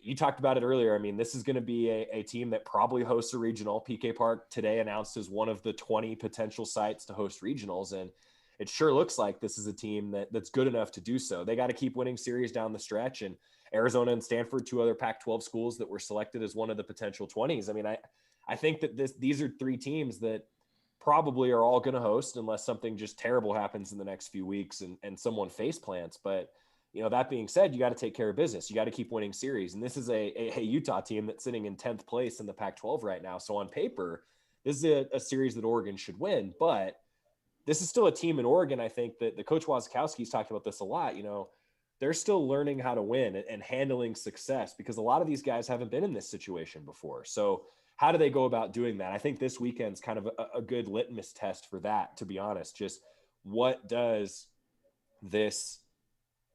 you talked about it earlier. I mean, this is going to be a team that probably hosts a regional. PK Park today announced as one of the 20 potential sites to host regionals. And it sure looks like this is a team that's good enough to do so. They got to keep winning series down the stretch, and Arizona and Stanford, 2 other Pac-12 schools that were selected as one of the potential 20s. I mean, I think that these are 3 teams that probably are all going to host unless something just terrible happens in the next few weeks and someone face plants. But, that being said, you got to take care of business. You got to keep winning series. And this is a Utah team that's sitting in 10th place in the Pac-12 right now. So on paper, this is a series that Oregon should win, but this is still a team in Oregon. I think that the coach Wasikowski's talked about this a lot. They're still learning how to win and handling success because a lot of these guys haven't been in this situation before. So how do they go about doing that? I think this weekend's kind of a good litmus test for that, to be honest. Just what does this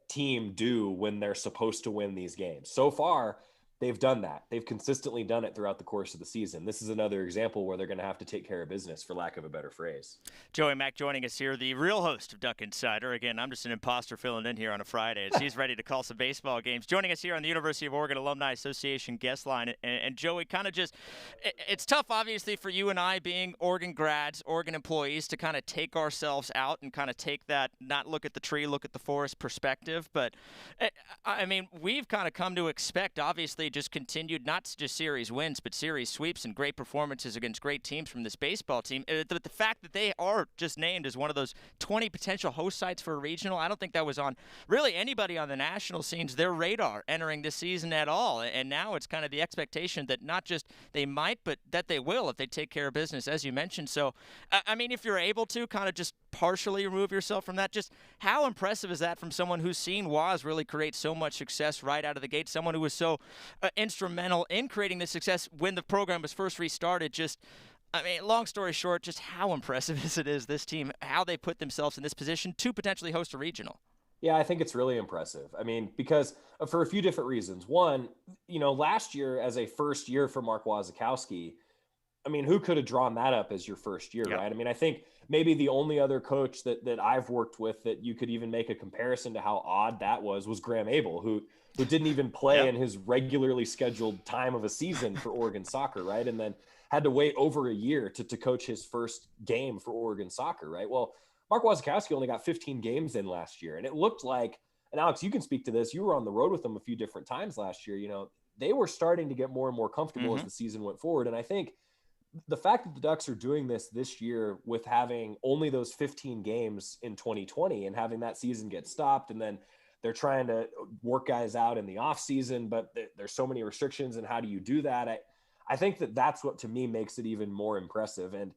team do when they're supposed to win these games? So far, they've done that. They've consistently done it throughout the course of the season. This is another example where they're going to have to take care of business, for lack of a better phrase. Joey Mack joining us here, the real host of Duck Insider. Again, I'm just an imposter filling in here on a Friday as he's ready to call some baseball games. Joining us here on the University of Oregon Alumni Association guest line. And Joey, kind of just, it's tough, obviously, for you and I being Oregon grads, Oregon employees, to kind of take ourselves out and kind of take that, not look at the tree, look at the forest perspective. But, I mean, we've kind of come to expect, obviously, just continued, not just series wins, but series sweeps and great performances against great teams from this baseball team. The fact that they are just named as one of those 20 potential host sites for a regional, I don't think that was on really anybody on the national scene's their radar entering this season at all. And now it's kind of the expectation that not just they might, but that they will if they take care of business, as you mentioned. So, I mean, if you're able to kind of just partially remove yourself from that, just how impressive is that from someone who's seen Waz really create so much success right out of the gate, someone who was so instrumental in creating this success when the program was first restarted? Just, I mean, long story short, just how impressive is this team, how they put themselves in this position to potentially host a regional? Yeah, I think it's really impressive. I mean, because for a few different reasons. One, last year as a first year for Mark Wasikowski, I mean, who could have drawn that up as your first year, right? I mean, I think maybe the only other coach that I've worked with that you could even make a comparison to how odd that was Graham Abel, who didn't even play in his regularly scheduled time of a season for Oregon soccer, right? And then had to wait over a year to coach his first game for Oregon soccer, right? Well, Mark Wasikowski only got 15 games in last year. And it looked like, and Alex, you can speak to this, you were on the road with them a few different times last year. They were starting to get more and more comfortable as the season went forward. And I think the fact that the Ducks are doing this year with having only those 15 games in 2020 and having that season get stopped, and then they're trying to work guys out in the off season, but there's so many restrictions. And how do you do that? I think that's what, to me, makes it even more impressive. And,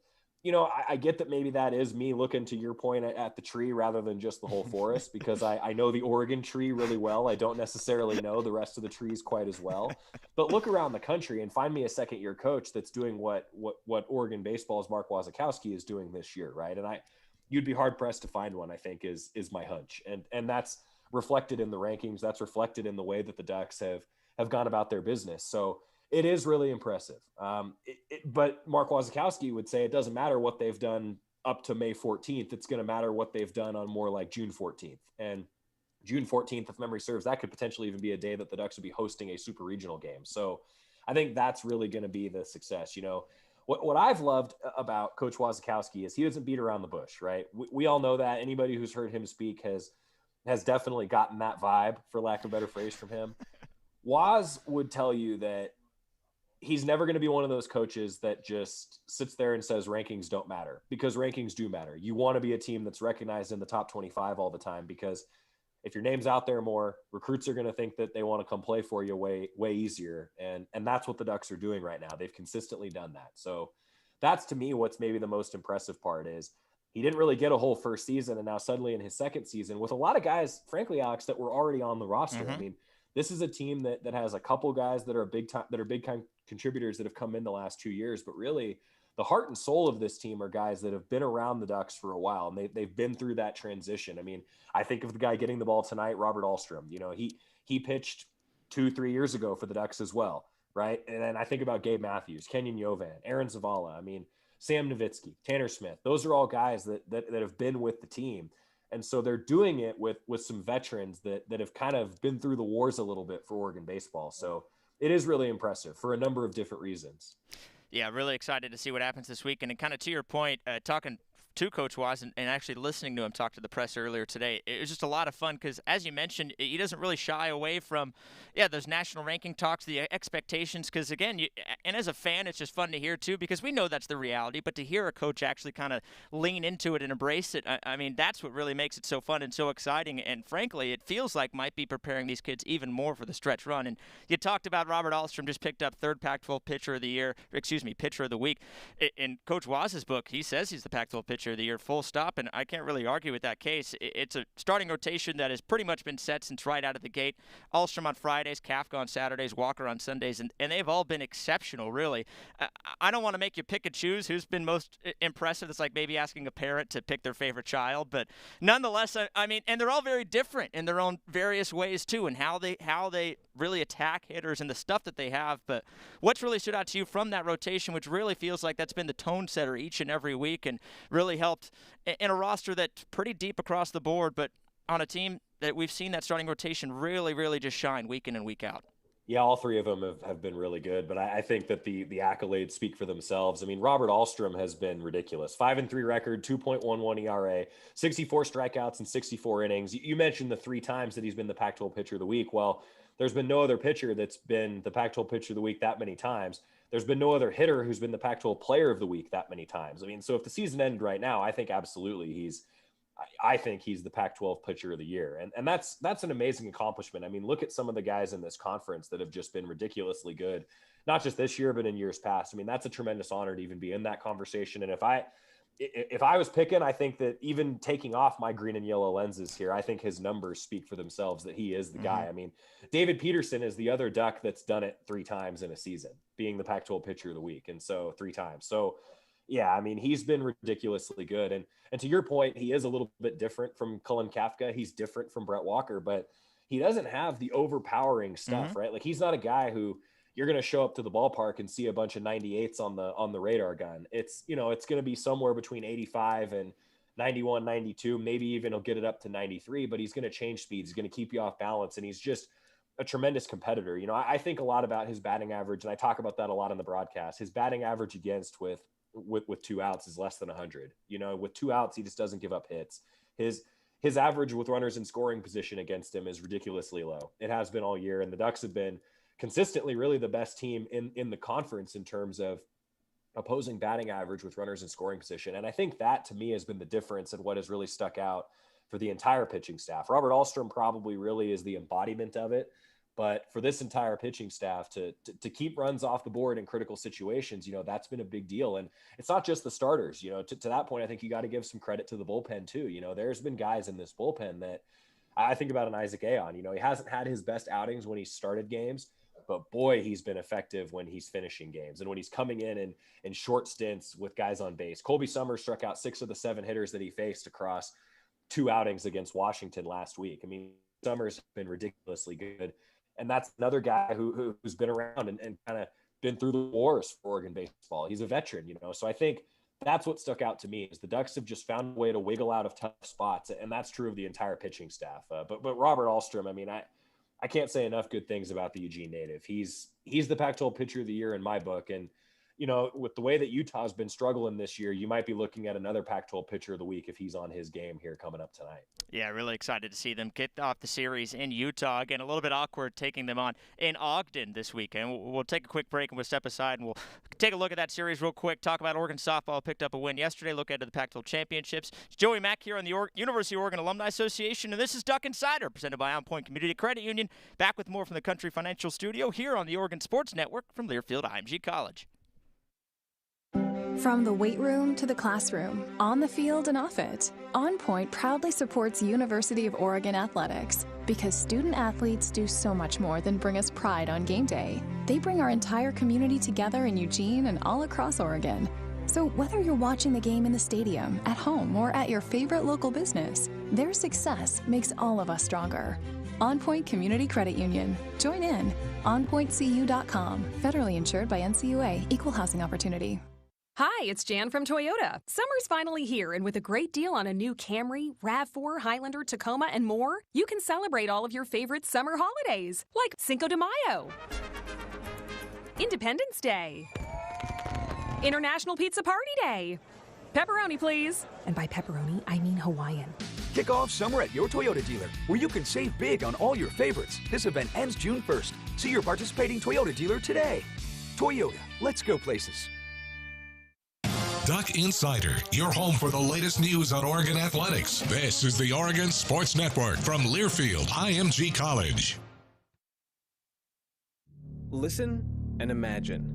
I get that maybe that is me looking, to your point, at the tree rather than just the whole forest, because I know the Oregon tree really well. I don't necessarily know the rest of the trees quite as well, but look around the country and find me a second-year coach that's doing what Oregon baseball's Mark Wasikowski is doing this year, right? And you'd be hard-pressed to find one, I think, is my hunch. And that's reflected in the rankings. That's reflected in the way that the Ducks have gone about their business. So it is really impressive. But Mark Wasikowski would say it doesn't matter what they've done up to May 14th. It's going to matter what they've done on more like June 14th. And June 14th, if memory serves, that could potentially even be a day that the Ducks would be hosting a super regional game. So I think that's really going to be the success. What I've loved about Coach Wasikowski is he doesn't beat around the bush, right? We all know that. Anybody who's heard him speak has definitely gotten that vibe, for lack of a better phrase, from him. Waz would tell you that he's never going to be one of those coaches that just sits there and says rankings don't matter, because rankings do matter. You want to be a team that's recognized in the top 25 all the time, because if your name's out there more, recruits are going to think that they want to come play for you way easier. And that's what the Ducks are doing right now. They've consistently done that. So that's, to me, what's maybe the most impressive part is he didn't really get a whole first season. And now suddenly in his second season with a lot of guys, frankly, Alex, that were already on the roster. I mean, this is a team that has a couple guys that are big time contributors that have come in the last 2 years, but really the heart and soul of this team are guys that have been around the Ducks for a while, and they've been through that transition. I mean, I think of the guy getting the ball tonight, Robert Ahlstrom. He pitched 2-3 years ago for the Ducks as well, right? And then I think about Gabe Matthews, Kenyon Yovan, Aaron Zavala, I mean, Sam Nowitzki, Tanner Smith. Those are all guys that have been with the team. And so they're doing it with some veterans that have kind of been through the wars a little bit for Oregon baseball. So it is really impressive for a number of different reasons. Yeah, really excited to see what happens this week. And kind of to your point, talking to Coach Waz and actually listening to him talk to the press earlier today, it was just a lot of fun because, as you mentioned, he doesn't really shy away from, those national ranking talks, the expectations. Because, again, and as a fan, it's just fun to hear, too, because we know that's the reality. But to hear a coach actually kind of lean into it and embrace it, I mean, that's what really makes it so fun and so exciting. And, frankly, it feels like might be preparing these kids even more for the stretch run. And you talked about Robert Alstrom just picked up third Pac-12 pitcher of the week. In Coach Waz's book, he says he's the Pac-12 pitcher of the year, full stop, and I can't really argue with that case. It's a starting rotation that has pretty much been set since right out of the gate. Alstrom on Fridays, Kafka on Saturdays, Walker on Sundays, and they've all been exceptional, really. I don't want to make you pick and choose who's been most impressive. It's like maybe asking a parent to pick their favorite child, but nonetheless, I mean, and they're all very different in their own various ways, too, and how they really attack hitters and the stuff that they have. But what's really stood out to you from that rotation, which really feels like that's been the tone setter each and every week and really helped in a roster that's pretty deep across the board, but on a team that we've seen that starting rotation really, really just shine week in and week out? Yeah, all three of them have been really good, but I think that the accolades speak for themselves. I mean, Robert Alstrom has been ridiculous. 5-3 record, 2.11 ERA, 64 strikeouts in 64 innings. You mentioned the 3 times that he's been the Pac-12 pitcher of the week. Well, there's been no other pitcher that's been the Pac-12 pitcher of the week that many times. There's been no other hitter who's been the Pac-12 player of the week that many times. I mean, so if the season ended right now, I think absolutely he's the Pac-12 pitcher of the year. And that's an amazing accomplishment. I mean, look at some of the guys in this conference that have just been ridiculously good, not just this year, but in years past. I mean, that's a tremendous honor to even be in that conversation. And if I was picking, I think that even taking off my green and yellow lenses here, I think his numbers speak for themselves that he is the guy. I mean, David Peterson is the other Duck that's done it 3 times in a season, being the Pac-12 pitcher of the week. And so 3 times. So yeah, I mean, he's been ridiculously good. And to your point, he is a little bit different from Cullen Kafka. He's different from Brett Walker, but he doesn't have the overpowering stuff, right? Like, he's not a guy who you're going to show up to the ballpark and see a bunch of 98s on the radar gun. It's, it's going to be somewhere between 85 and 91, 92. Maybe even he'll get it up to 93, but he's going to change speeds. He's going to keep you off balance. And he's just a tremendous competitor. I think a lot about his batting average, and I talk about that a lot on the broadcast. His batting average against with 2 outs is less than 100. With 2 outs, he just doesn't give up hits. His average with runners in scoring position against him is ridiculously low. It has been all year, and the Ducks have been consistently really the best team in the conference in terms of opposing batting average with runners in scoring position. And I think that, to me, has been the difference and what has really stuck out for the entire pitching staff. Robert Alstrom probably really is the embodiment of it. But for this entire pitching staff to keep runs off the board in critical situations, that's been a big deal. And it's not just the starters. To that point, I think you got to give some credit to the bullpen too. There's been guys in this bullpen that I think about an Isaac Aon. He hasn't had his best outings when he started games, but boy, he's been effective when he's finishing games and when he's coming in short stints with guys on base. Colby Summers struck out 6 of the 7 hitters that he faced across 2 outings against Washington last week. I mean, Summers has been ridiculously good. And that's another guy who's been around and kind of been through the wars for Oregon baseball. He's a veteran, So I think that's what stuck out to me is the Ducks have just found a way to wiggle out of tough spots. And that's true of the entire pitching staff. But Robert Alstrom, I mean, I can't say enough good things about the Eugene native. He's the Pac-12 pitcher of the year in my book. And, with the way that Utah's been struggling this year, you might be looking at another Pac-12 pitcher of the week if he's on his game here coming up tonight. Yeah, really excited to see them kick off the series in Utah. Again, a little bit awkward taking them on in Ogden this weekend. We'll take a quick break and we'll step aside and we'll take a look at that series real quick, talk about Oregon softball. Picked up a win yesterday, look ahead to the Pac-12 championships. It's Joey Mack here on the University of Oregon Alumni Association, and this is Duck Insider, presented by On Point Community Credit Union. Back with more from the Country Financial Studio here on the Oregon Sports Network from Learfield IMG College. From the weight room to the classroom, on the field and off it, On Point proudly supports University of Oregon athletics because student athletes do so much more than bring us pride on game day. They bring our entire community together in Eugene and all across Oregon. So whether you're watching the game in the stadium, at home, or at your favorite local business, their success makes all of us stronger. On Point Community Credit Union. Join in. OnPointCU.com. Federally insured by NCUA. Equal housing opportunity. Hi, it's Jan from Toyota. Summer's finally here, and with a great deal on a new Camry, RAV4, Highlander, Tacoma, and more, you can celebrate all of your favorite summer holidays, like Cinco de Mayo, Independence Day, International Pizza Party Day. Pepperoni, please. And by pepperoni, I mean Hawaiian. Kick off summer at your Toyota dealer, where you can save big on all your favorites. This event ends June 1st. See your participating Toyota dealer today. Toyota, let's go places. Duck Insider, your home for the latest news on Oregon athletics. This is the Oregon Sports Network from Learfield IMG College. Listen and imagine.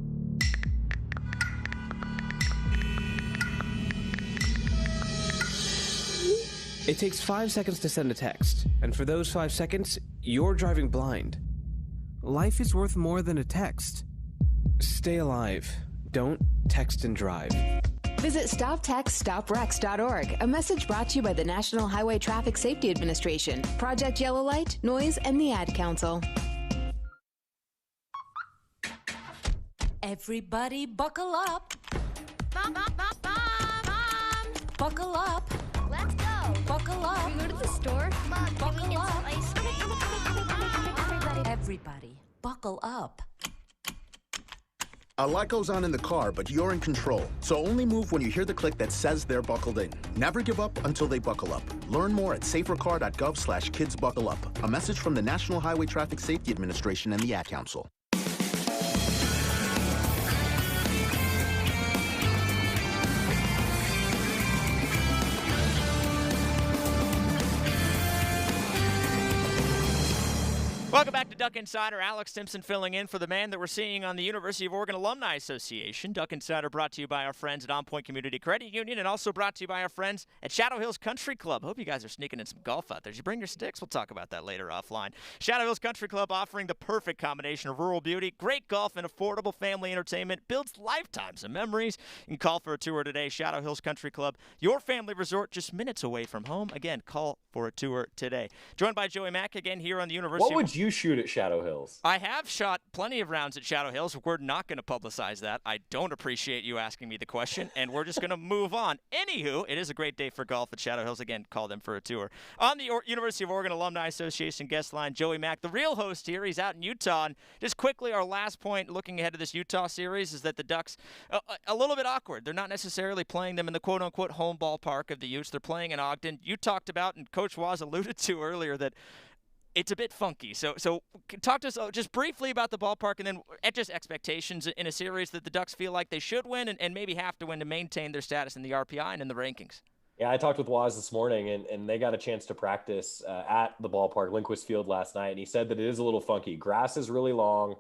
It takes 5 seconds to send a text, and for those 5 seconds, you're driving blind. Life is worth more than a text. Stay alive. Don't text and drive. Visit StopTextStopWrecks.org, a message brought to you by the National Highway Traffic Safety Administration, Project Yellow Light, Noise, and the Ad Council. Everybody buckle up. Buckle up. Let's go. Buckle up. Can we go to the store? Mom, can we get some ice cream? Everybody, buckle up. A lot goes on in the car, but you're in control. So only move when you hear the click that says they're buckled in. Never give up until they buckle up. Learn more at safercar.gov/kidsbuckleup. A message from the National Highway Traffic Safety Administration and the Ad Council. Welcome back to Duck Insider. Alex Stimson filling in for the man that we're seeing on the University of Oregon Alumni Association. Duck Insider brought to you by our friends at On Point Community Credit Union and also brought to you by our friends at Shadow Hills Country Club. Hope you guys are sneaking in some golf out there. Did you bring your sticks? We'll talk about that later offline. Shadow Hills Country Club offering the perfect combination of rural beauty, great golf, and affordable family entertainment. Builds lifetimes of memories. You can call for a tour today. Shadow Hills Country Club, your family resort just minutes away from home. Again, call for a tour today. Joined by Joey Mack again here on the University. What would you shoot at Shadow Hills? I have shot plenty of rounds at Shadow Hills. We're not going to publicize that. I don't appreciate you asking me the question, and we're just going to move on. Anywho, it is a great day for golf at Shadow Hills. Again, call them for a tour. On the University of Oregon Alumni Association guest line, Joey Mack, the real host here. He's out in Utah. And just quickly, our last point looking ahead to this Utah series is that the Ducks, a little bit awkward. They're not necessarily playing them in the quote-unquote home ballpark of the Utes. They're playing in Ogden. You talked about, and Coach Waz alluded to earlier, that it's a bit funky. So talk to us just briefly about the ballpark and then just expectations in a series that the Ducks feel like they should win and maybe have to win to maintain their status in the RPI and in the rankings. Yeah, I talked with Waz this morning, and they got a chance to practice at the ballpark, Lindquist Field, last night, and he said that it is a little funky. Grass is really long,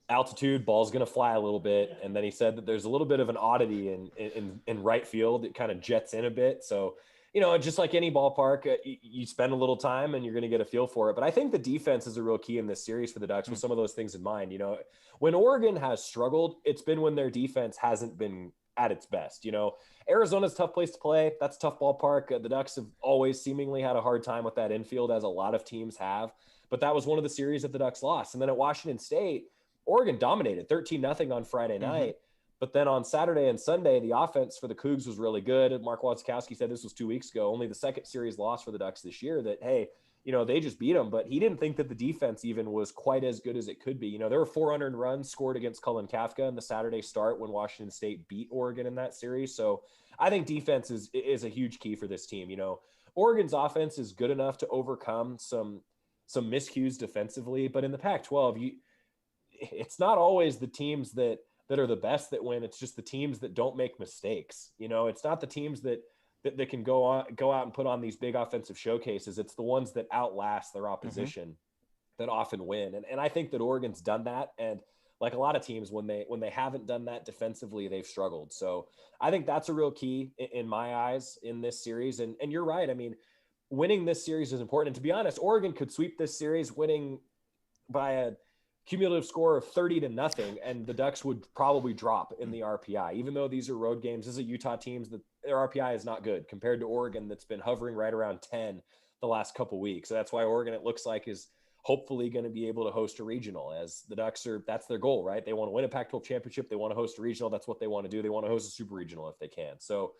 altitude, ball's going to fly a little bit, and then he said that there's a little bit of an oddity in right field. It kind of jets in a bit, so you know, just like any ballpark, you spend a little time and you're going to get a feel for it. But I think the defense is a real key in this series for the Ducks with some of those things in mind. You know, when Oregon has struggled, it's been when their defense hasn't been at its best. You know, Arizona's a tough place to play. That's a tough ballpark. The Ducks have always seemingly had a hard time with that infield, as a lot of teams have. But that was one of the series that the Ducks lost. And then at Washington State, Oregon dominated 13-0 on Friday night. But then on Saturday and Sunday, the offense for the Cougs was really good. Mark Wasikowski said this was 2 weeks ago, only the second series loss for the Ducks this year, that, hey, you know, they just beat them. But he didn't think that the defense even was quite as good as it could be. You know, there were 400 runs scored against Cullen Kafka in the Saturday start when Washington State beat Oregon in that series. So I think defense is a huge key for this team. You know, Oregon's offense is good enough to overcome some miscues defensively. But in the Pac-12, it's not always the teams that are the best that win. It's just the teams that don't make mistakes. You know, it's not the teams that can go out and put on these big offensive showcases. It's the ones that outlast their opposition that often win. And I think that Oregon's done that. And like a lot of teams, when they haven't done that defensively, they've struggled. So I think that's a real key in my eyes in this series. And you're right. I mean, winning this series is important. And to be honest, Oregon could sweep this series, winning by a cumulative score of 30-0, and the Ducks would probably drop in the RPI. Even though these are road games, this is a Utah teams that their RPI is not good compared to Oregon that's been hovering right around 10 the last couple weeks. So that's why Oregon, it looks like, is hopefully going to be able to host a regional, as the Ducks that's their goal, right? They want to win a Pac-12 championship. They want to host a regional. That's what they want to do. They want to host a super regional if they can. So,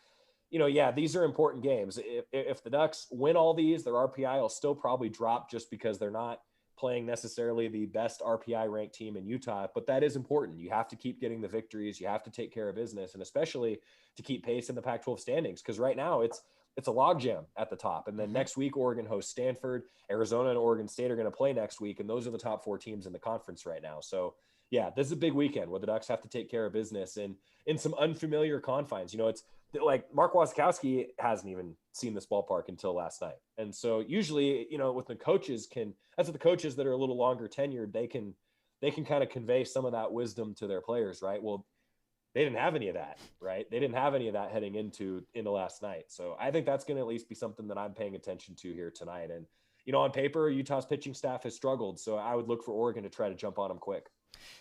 these are important games. If the Ducks win all these, their RPI will still probably drop just because they're not playing necessarily the best RPI ranked team in Utah, but that is important. You have to keep getting the victories. You have to take care of business, and especially to keep pace in the Pac-12 standings. Because right now it's a logjam at the top. And then next week, Oregon hosts Stanford, Arizona and Oregon State are going to play next week. And those are the top 4 teams in the conference right now. So yeah, this is a big weekend where the Ducks have to take care of business and in some unfamiliar confines. It's like Mark Wasikowski hasn't even seen this ballpark until last night. And so usually, with the coaches that's what the coaches that are a little longer tenured, they can kind of convey some of that wisdom to their players, right? Well, they didn't have any of that, right? They didn't have any of that heading into last night. So I think that's going to at least be something that I'm paying attention to here tonight. And, on paper, Utah's pitching staff has struggled. So I would look for Oregon to try to jump on them quick.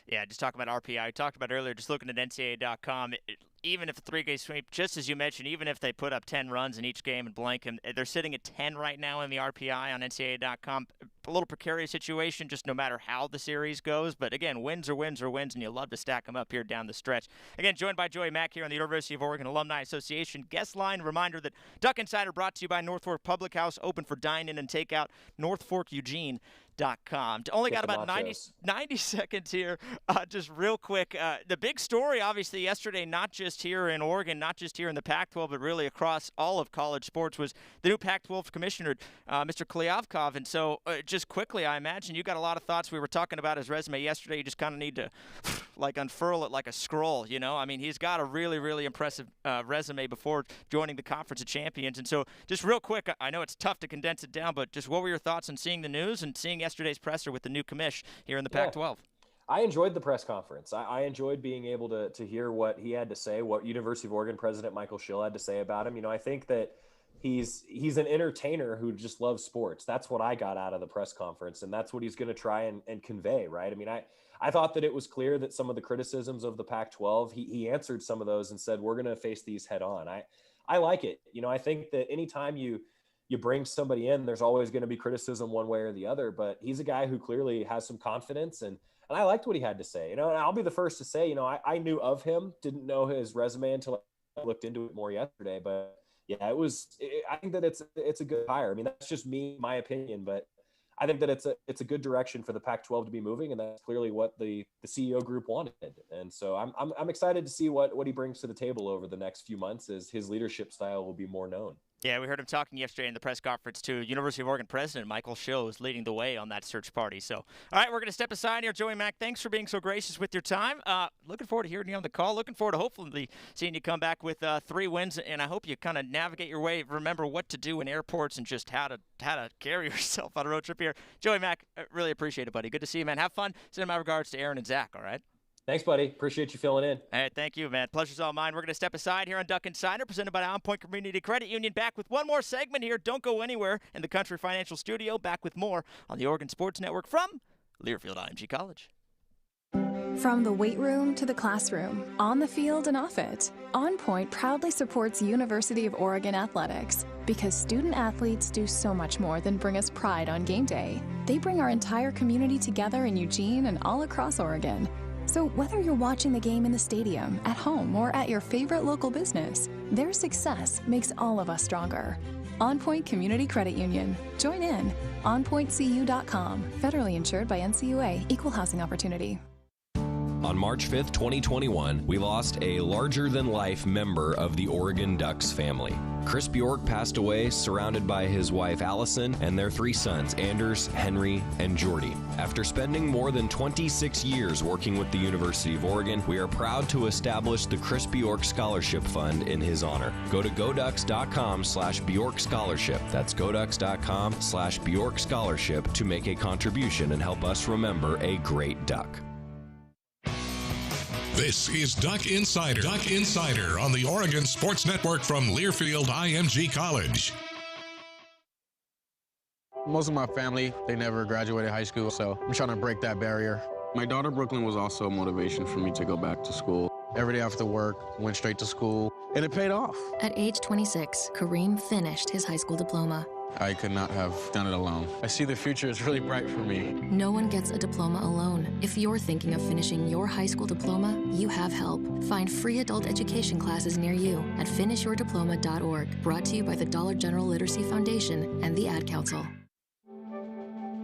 Yeah, just talking about RPI. I talked about earlier, just looking at NCAA.com, even if a 3-game sweep, just as you mentioned, even if they put up 10 runs in each game and blank them, they're sitting at 10 right now in the RPI on NCAA.com. A little precarious situation, just no matter how the series goes. But again, wins are wins are wins, and you love to stack them up here down the stretch. Again, joined by Joey Mack here on the University of Oregon Alumni Association guest line. Reminder that Duck Insider brought to you by North Fork Public House, open for dine-in and takeout, NorthForkEugene.com. Only got about 90 seconds here. Just real quick, the big story, obviously, yesterday, not just here in Oregon, not just here in the Pac-12, but really across all of college sports, was the new Pac-12 commissioner, Mr. Kliavkov. And so just quickly, I imagine you got a lot of thoughts. We were talking about his resume yesterday. You just kind of need to unfurl it like a scroll, I mean, he's got a really, really impressive resume before joining the Conference of Champions. And so just real quick, I know it's tough to condense it down, but just what were your thoughts on seeing the news and seeing yesterday's presser with the new commish here in the Pac-12? I enjoyed the press conference. I enjoyed being able to hear what he had to say, what University of Oregon President Michael Schill had to say about him. I think that he's an entertainer who just loves sports. That's what I got out of the press conference, and that's what he's going to try and convey, right? I mean, I thought that it was clear that some of the criticisms of the Pac-12, he answered some of those and said, we're going to face these head on. I like it. I think that anytime you bring somebody in, there's always going to be criticism one way or the other, but he's a guy who clearly has some confidence, and I liked what he had to say. And I'll be the first to say, I knew of him, didn't know his resume until I looked into it more yesterday. But yeah, I think that it's a good hire. I mean, that's just my opinion, but I think that it's a good direction for the Pac-12 to be moving, and that's clearly what the CEO group wanted. And so I'm excited to see what he brings to the table over the next few months, as his leadership style will be more known. Yeah, we heard him talking yesterday in the press conference, too. University of Oregon President Michael Schill is leading the way on that search party. So, all right, we're going to step aside here. Joey Mack, thanks for being so gracious with your time. Looking forward to hearing you on the call. Looking forward to hopefully seeing you come back with 3 wins, and I hope you kind of navigate your way, remember what to do in airports and just how to carry yourself on a road trip here. Joey Mack, really appreciate it, buddy. Good to see you, man. Have fun. Send my regards to Aaron and Zach, all right? Thanks, buddy. Appreciate you filling in. All right, thank you, man. Pleasure's all mine. We're going to step aside here on Duck Insider, presented by On Point Community Credit Union. Back with one more segment here. Don't go anywhere in the Country Financial Studio. Back with more on the Oregon Sports Network from Learfield IMG College. From the weight room to the classroom, on the field and off it, On Point proudly supports University of Oregon athletics because student athletes do so much more than bring us pride on game day. They bring our entire community together in Eugene and all across Oregon. So whether you're watching the game in the stadium, at home, or at your favorite local business, their success makes all of us stronger. On Point Community Credit Union. Join in. OnPointCU.com. Federally insured by NCUA. Equal housing opportunity. On March 5th, 2021, we lost a larger-than-life member of the Oregon Ducks family. Chris Bjork passed away surrounded by his wife Allison and their 3 sons, Anders, Henry, and Jordy. After spending more than 26 years working with the University of Oregon, we are proud to establish the Chris Bjork Scholarship Fund in his honor. Go to goducks.com/Bjork Scholarship. That's goducks.com/Bjork Scholarship to make a contribution and help us remember a great Duck. This is Duck Insider. Duck Insider on the Oregon Sports Network from Learfield IMG College. Most of my family, they never graduated high school, so I'm trying to break that barrier. My daughter, Brooklyn, was also a motivation for me to go back to school. Every day after work, went straight to school, and it paid off. At age 26, Kareem finished his high school diploma. I could not have done it alone. I see the future is really bright for me. No one gets a diploma alone. If you're thinking of finishing your high school diploma, you have help. Find free adult education classes near you at finishyourdiploma.org. Brought to you by the Dollar General Literacy Foundation and the Ad Council.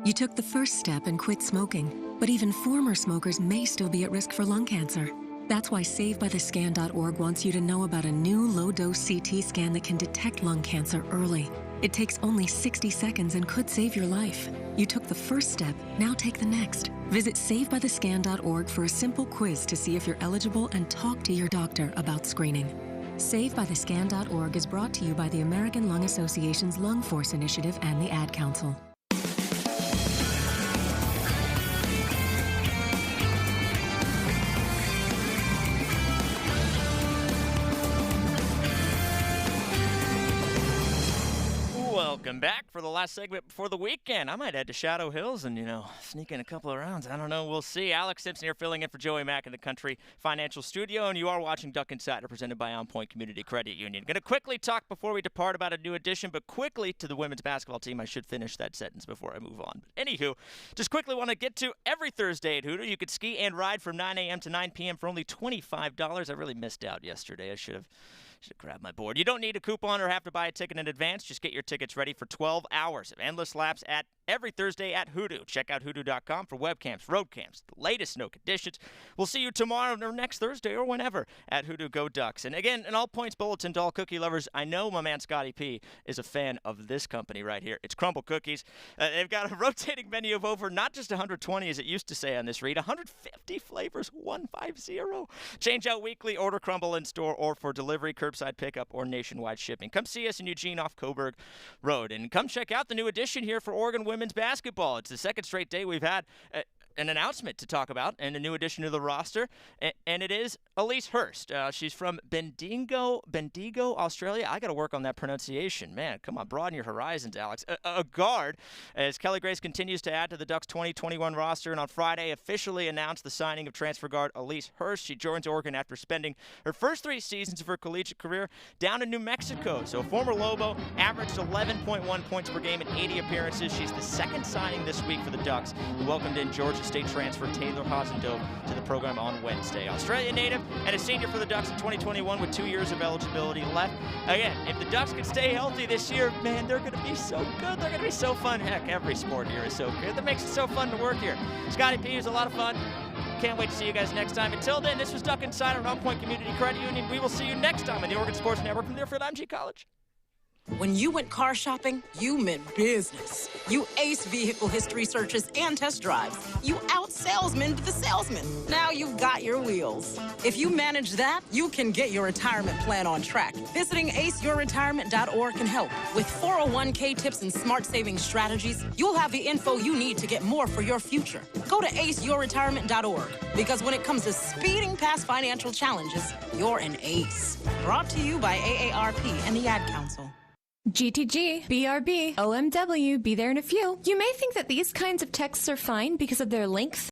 You took the first step and quit smoking, but even former smokers may still be at risk for lung cancer. That's why SaveByTheScan.org wants you to know about a new low-dose CT scan that can detect lung cancer early. It takes only 60 seconds and could save your life. You took the first step, now take the next. Visit SaveByTheScan.org for a simple quiz to see if you're eligible and talk to your doctor about screening. SaveByTheScan.org is brought to you by the American Lung Association's Lung Force Initiative and the Ad Council. Welcome back for the last segment before the weekend. I might head to Shadow Hills and, sneak in a couple of rounds. I don't know. We'll see. Alex Simpson here filling in for Joey Mack in the Country Financial Studio, and you are watching Duck Insider presented by On Point Community Credit Union. Going to quickly talk before we depart about a new addition, but quickly to the women's basketball team. I should finish that sentence before I move on. But anywho, just quickly want to get to every Thursday at Hoodoo. You could ski and ride from 9 a.m. to 9 p.m. for only $25. I really missed out yesterday. I should have grabbed my board. You don't need a coupon or have to buy a ticket in advance. Just get your tickets ready for 12 hours of endless laps at every Thursday at Hoodoo. Check out hoodoo.com for webcams, road cams, the latest snow conditions. We'll see you tomorrow or next Thursday or whenever at Hoodoo Go Ducks. And again, an All Points Bulletin to all cookie lovers. I know my man Scotty P is a fan of this company right here. It's Crumble Cookies. They've got a rotating menu of over not just 120 as it used to say on this read, 150 flavors, 150. Change out weekly, order Crumble in store or for delivery, curbside pickup, or nationwide shipping. Come see us in Eugene off Coburg Road. And come check out the new addition here for Oregon women's basketball. It's the second straight day we've had an announcement to talk about and a new addition to the roster, and it is Elise Hurst. She's from Bendigo, Australia. I got to work on that pronunciation. Man, come on, broaden your horizons, Alex. A guard, as Kelly Grace continues to add to the Ducks 2021 roster, and on Friday officially announced the signing of transfer guard Elise Hurst. She joins Oregon after spending her first 3 seasons of her collegiate career down in New Mexico. So former Lobo, averaged 11.1 points per game in 80 appearances. She's the second signing this week for the Ducks, who welcomed in Georgia State transfer Taylor Hosendove to the program on Wednesday. Australian native and a senior for the Ducks in 2021 with 2 years of eligibility left. Again, if the Ducks can stay healthy this year, man, they're going to be so good. They're going to be so fun. Heck, every sport here is so good. That makes it so fun to work here. Scotty P is a lot of fun. Can't wait to see you guys next time. Until then, this was Duck Insider on Point Community Credit Union. We will see you next time on the Oregon Sports Network from Deerfield IMG College. When you went car shopping, you meant business. You aced vehicle history searches and test drives. You out-salesmaned the salesman. Now you've got your wheels. If you manage that, you can get your retirement plan on track. Visiting aceyourretirement.org can help. With 401k tips and smart savings strategies, you'll have the info you need to get more for your future. Go to aceyourretirement.org, because when it comes to speeding past financial challenges, you're an ace. Brought to you by AARP and the Ad Council. GTG, BRB, OMW, be there in a few. You may think that these kinds of texts are fine because of their length,